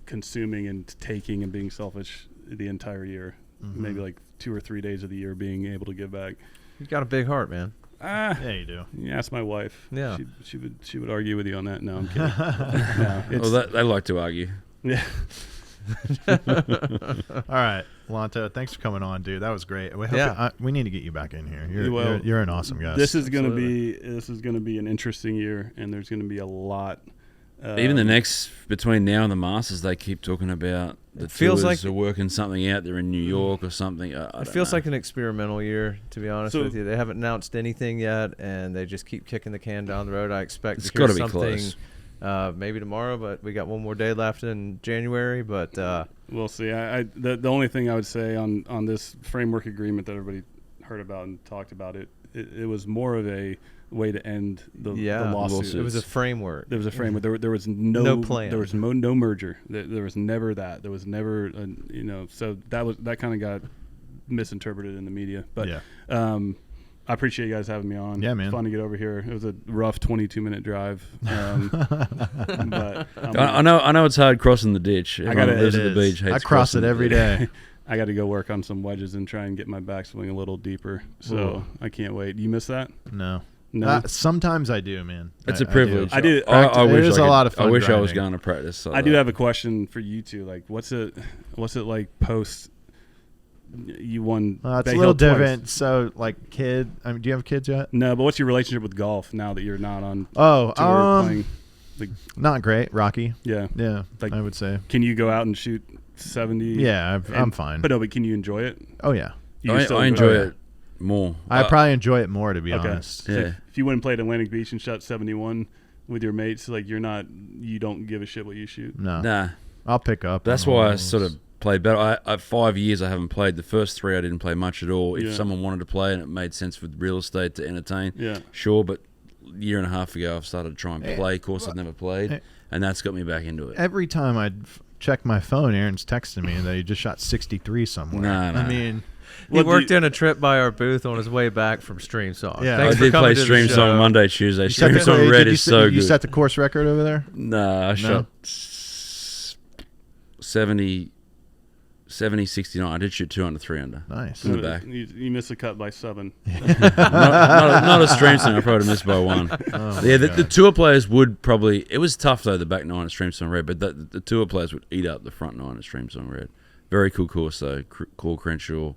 consuming and taking and being selfish the entire year. Mm-hmm. Maybe like 2 or 3 days of the year being able to give back. You got a big heart, man. Yeah, you do. You ask my wife. Yeah, she would argue with you on that. No, I'm kidding. Well, they like to argue. Yeah. All right, Lanto, thanks for coming on, dude. That was great. We need to get you back in here. You're an awesome guy. This is gonna be an interesting year, and there's gonna be a lot. Even the next, between now and the Masters, they keep talking about the tours like are working something out. They're in New York or something. It feels like an experimental year, to be honest with you. They haven't announced anything yet, and they just keep kicking the can down the road. I expect to hear something maybe tomorrow, but we got one more day left in January. But we'll see. The only thing I would say on this framework agreement that everybody heard about and talked about, it was more of a way to end the lawsuit. It was a framework. There was a framework. There was no plan. There was no merger. There was never that. There was never So that kind of got misinterpreted in the media. But I appreciate you guys having me on. Yeah, man. Fun to get over here. It was a rough 22-minute drive. But I know it's hard crossing the ditch. I got to the beach. I cross it every day. I got to go work on some wedges and try and get my backswing a little deeper. So I can't wait. You miss that? No. No. Sometimes I do, man. It's a privilege. I do. I wish it is a lot of fun. I wish grinding. I was going to practice. So I do have a question for you two. Like, what's it like post? You won. It's a little different. So, like, do you have kids yet? No, but what's your relationship with golf now that you're not on tour playing? Not great. Rocky. Yeah. Like, I would say. Can you go out and shoot 70? Yeah, I'm fine. But can you enjoy it? Oh yeah. I enjoy it more. I probably enjoy it more, to be honest. So if you went and played Atlantic Beach and shot 71 with your mates, like you don't give a shit what you shoot. No. Nah. I'll pick up. That's why I sort of played better. I 5 years I haven't played. The first 3 I didn't play much at all. If someone wanted to play and it made sense with real estate to entertain, sure. But a year and a half ago I've started to try and play. Of course I've never played, and that's got me back into it. Every time I check my phone, Aaron's texting me that he just shot 63 somewhere. No. I mean, he worked in a trip by our booth on his way back from Stream Song. Yeah, I did play Stream Song Monday, Tuesday. Stream Song Red is so good. You set the course record over there? No, I shot 70, 69. I did shoot 2 under, 3 under. Nice. In the back. You missed a cut by 7. not a Stream Song. I probably missed by 1. The tour players would probably. It was tough though. The back 9 at Stream Song Red, but the tour players would eat up the front 9 at Stream Song Red. Very cool course though. Cool Crenshaw.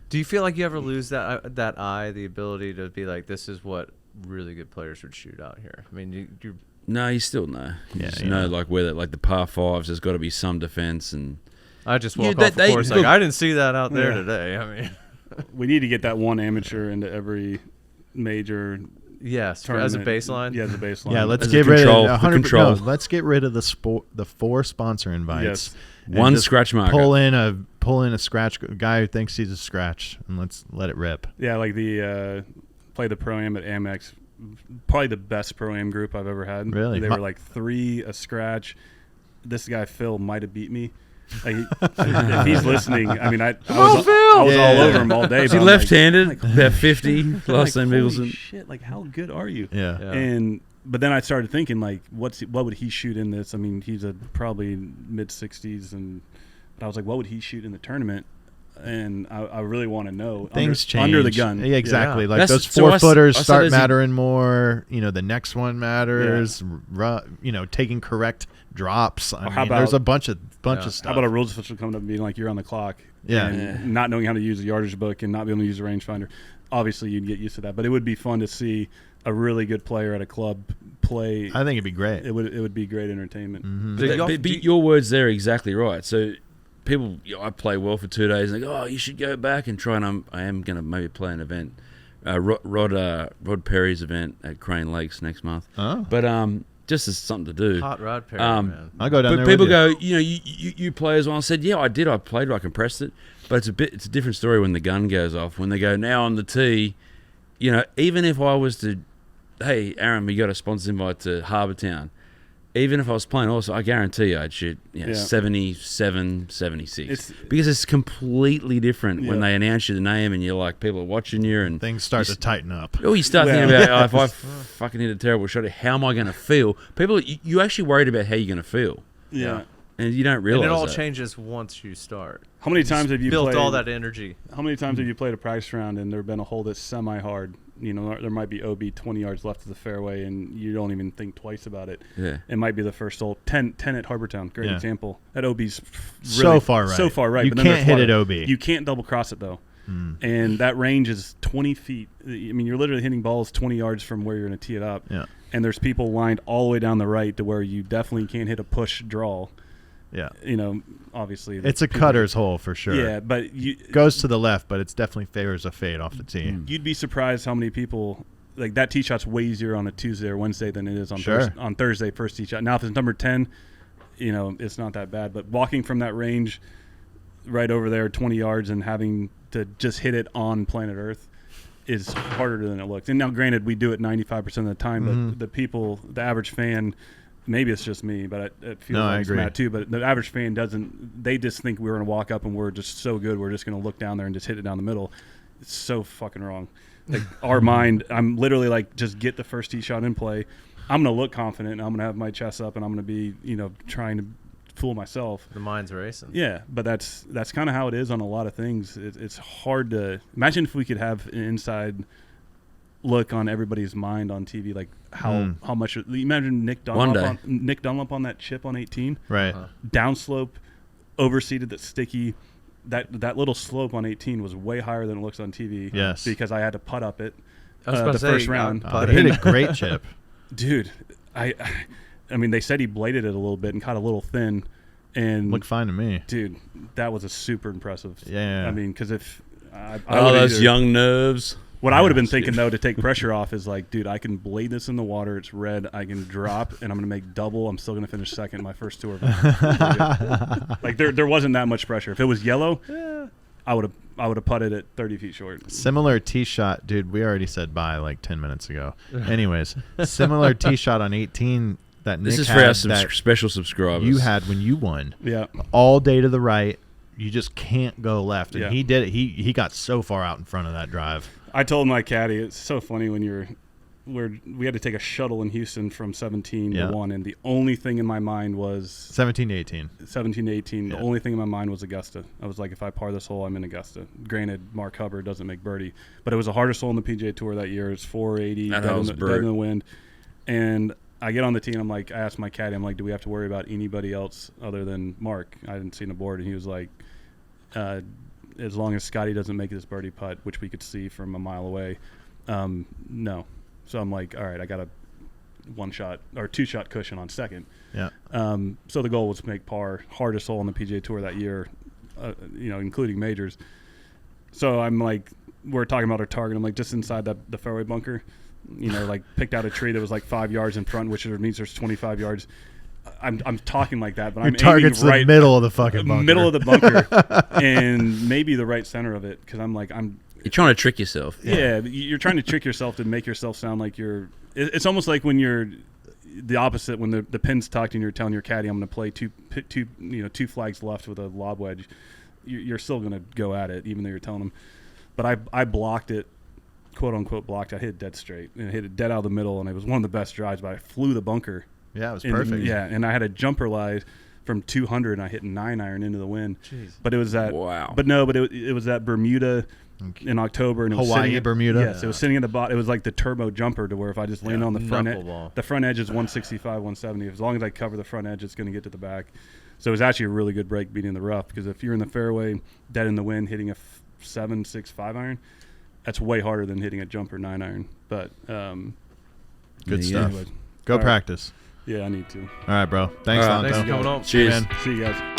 Do you feel like you ever lose that eye, the ability to be like, this is what really good players would shoot out here? I mean, you No, you still know. You Yeah, just know like where like the par 5s. There's got to be some defense and. I just walk off the course like, I didn't see that out there Yeah. today. I mean, We need to get that one amateur into every major yes, tournament. as a baseline. Yeah, as a baseline. Yeah, let's As a get rid control, of for 100. control. No, let's get rid of the 4 sponsor invites. Yes. and One just scratch marker. Pull in a scratch guy who thinks he's a scratch, and let's let it rip. Yeah, like the play the Pro-Am at Amex. Probably the best Pro-Am group I've ever had. Really? They were like 3 a scratch. This guy, Phil, might have beat me. Like, if he's listening, I mean, I was all Yeah. over him all day. Is but he I'm left-handed? Like, About 50. I'm Last like, name holy Mickelson. shit, like, how good are you? Yeah. Yeah. But then I started thinking, like, what would he shoot in this? I mean, he's probably mid-60s, but I was like, what would he shoot in the tournament? And I really want to know. Things change under the gun. Yeah, exactly. Yeah. Like That's- those so I 4-footers said start as he- mattering more. The next one matters. Taking correct drops. I how mean, there's about- a bunch of Yeah. stuff. How about a rules official coming up and being like, you're on the clock? Yeah. And not knowing how to use the yardage book and not being able to use the rangefinder. Obviously, you'd get used to that. But it would be fun to see a really good player at a club play. I think it'd be great. It would be great entertainment. Mhm. But your words there are exactly right. So people, I play well for 2 days, and they go, "Oh, you should go back and try." And I am going to maybe play an event, Rod Perry's event at Crane Lakes next month. Oh. But just as something to do. Hot Rod Perry, man. I'll go down there But people with you. go, you play as well. I said, yeah, I did. I played. I compressed it. But it's a different story when the gun goes off. When they go now on the tee, even if I was to, hey, Aaron, we got a sponsor's invite to Harbour Town. Even if I was playing also, I guarantee you I'd shoot 77, 76. Because it's completely different when they announce your name and you're like, people are watching you and Things start to tighten up. Oh, you start thinking about, if I fucking hit a terrible shot, how am I going to feel? People, you actually worried about how you're going to feel. Yeah. And you don't realize And it all that. changes once you start. How many times have you built played, all that energy? How many times have you played a practice round and there been a hole that's semi-hard? There might be OB 20 yards left of the fairway and you don't even think twice about it. Yeah. It might be the first hole. 10 at Harbortown. Great Yeah. example. That OB's So far right. So far right. You but then can't there's hit water. it OB. You can't double cross it, though. And that range is 20 feet. I mean, you're literally hitting balls 20 yards from where you're going to tee it up. Yeah. And there's people lined all the way down the right to where you definitely can't hit a push draw. Yeah. Obviously. It's a cutter's hole for sure. Yeah, but Goes to the left, but it's definitely favors a fade off the tee. you'd be surprised how many people like that tee shot's way easier on a Tuesday or Wednesday than it is on Sure. on Thursday first tee shot. Now if it's number 10, it's not that bad. But walking from that range right over there 20 yards and having to just hit it on planet Earth is harder than it looks. And now granted we do it 95% of the time, but the average fan, maybe it's just me, but it feels like it's Matt too. But the average fan doesn't. They just think we're going to walk up and we're just so good. We're just going to look down there and just hit it down the middle. It's so fucking wrong. Like our mind, I'm literally like, just get the first tee shot in play. I'm going to look confident. And I'm going to have my chest up, and I'm going to be, trying to fool myself. The mind's racing. Yeah, but that's kind of how it is on a lot of things. It's hard to imagine if we could have an inside look on everybody's mind on TV, like how much. Imagine Nick Dunlop on that chip on 18, Right. downslope, overseated, that's sticky. That little slope on 18 was way higher than it looks on TV. Yes. because I had to putt up it. I was about to say, first round. He hit a great chip. Dude, I mean, they said he bladed it a little bit and caught a little thin, and Looked fine to me. dude, that was a super impressive. Yeah. I mean, because if I Oh, would those either- young nerves. What I would have been thinking though to take pressure off is like, dude, I can blade this in the water. It's red. I can drop, and I'm gonna make double. I'm still gonna finish second in my first tour. Like there wasn't that much pressure. If it was yellow, I would have putted it 30 feet short. Similar tee shot, dude. We already said bye like 10 minutes ago. Anyways, similar tee shot on 18 that This Nick is had for our that special subscribers. you had when you won. Yeah. All day to the right. You just can't go left, and Yeah. he did it. He got so far out in front of that drive. I told my caddy, it's so funny when we had to take a shuttle in Houston from 17 Yeah. to 1, and the only thing in my mind was 17 to 18. 17 to 18. Yeah. The only thing in my mind was Augusta. I was like, if I par this hole, I'm in Augusta. Granted, Mark Hubbard doesn't make birdie, but it was the hardest hole in the PGA Tour that year. It's 480, That dead hole's in brute. the wind. And I get on the tee, and I'm like, I asked my caddy, I'm like, do we have to worry about anybody else other than Mark? I hadn't seen a board, and he was like, as long as Scotty doesn't make this birdie putt, which we could see from a mile away, no. So I'm like, all right, I got to 1-shot or 2-shot cushion on second. Yeah. So the goal was to make par, hardest hole on the PGA Tour that year, including majors. So I'm like, we're talking about our target. I'm like, just inside the fairway bunker, like picked out a tree that was like 5 yards in front, which means there's 25 yards. I'm talking like that, but Your I'm target's aiming right the middle of the fucking bunker. middle of the bunker, and maybe the right center of it, because You're trying to trick yourself. Yeah, you're trying to trick yourself to make yourself sound like you're. It's almost like when you're the opposite, when the pin's tucked and you're telling your caddy, I'm going to play two flags left with a lob wedge. You're still going to go at it, even though you're telling them. But I blocked it, quote unquote blocked. I hit it dead straight and I hit it dead out of the middle, and it was one of the best drives. But I flew the bunker. Yeah, it was perfect. Yeah, and I had a jumper lie from 200, and I hit 9-iron into the wind. Jeez. But it was that. Wow. But no, it was that Bermuda. In October, and it was Hawaii, Bermuda. Yes, it was sitting at the bottom. It was like the turbo jumper, to where if I just land on the front edge, knuckleball. the front edge is 165, 170. As long as I cover the front edge, it's going to get to the back. So it was actually a really good break beating the rough, because if you're in the fairway, dead in the wind, hitting a 7, 6, 5-iron, that's way harder than hitting a jumper 9-iron. But Good stuff. anyway. Go All right. practice. Yeah, I need to. All right, bro. Thanks, All Lanto. right, Thanks for coming on. Cheers. Man. See you guys.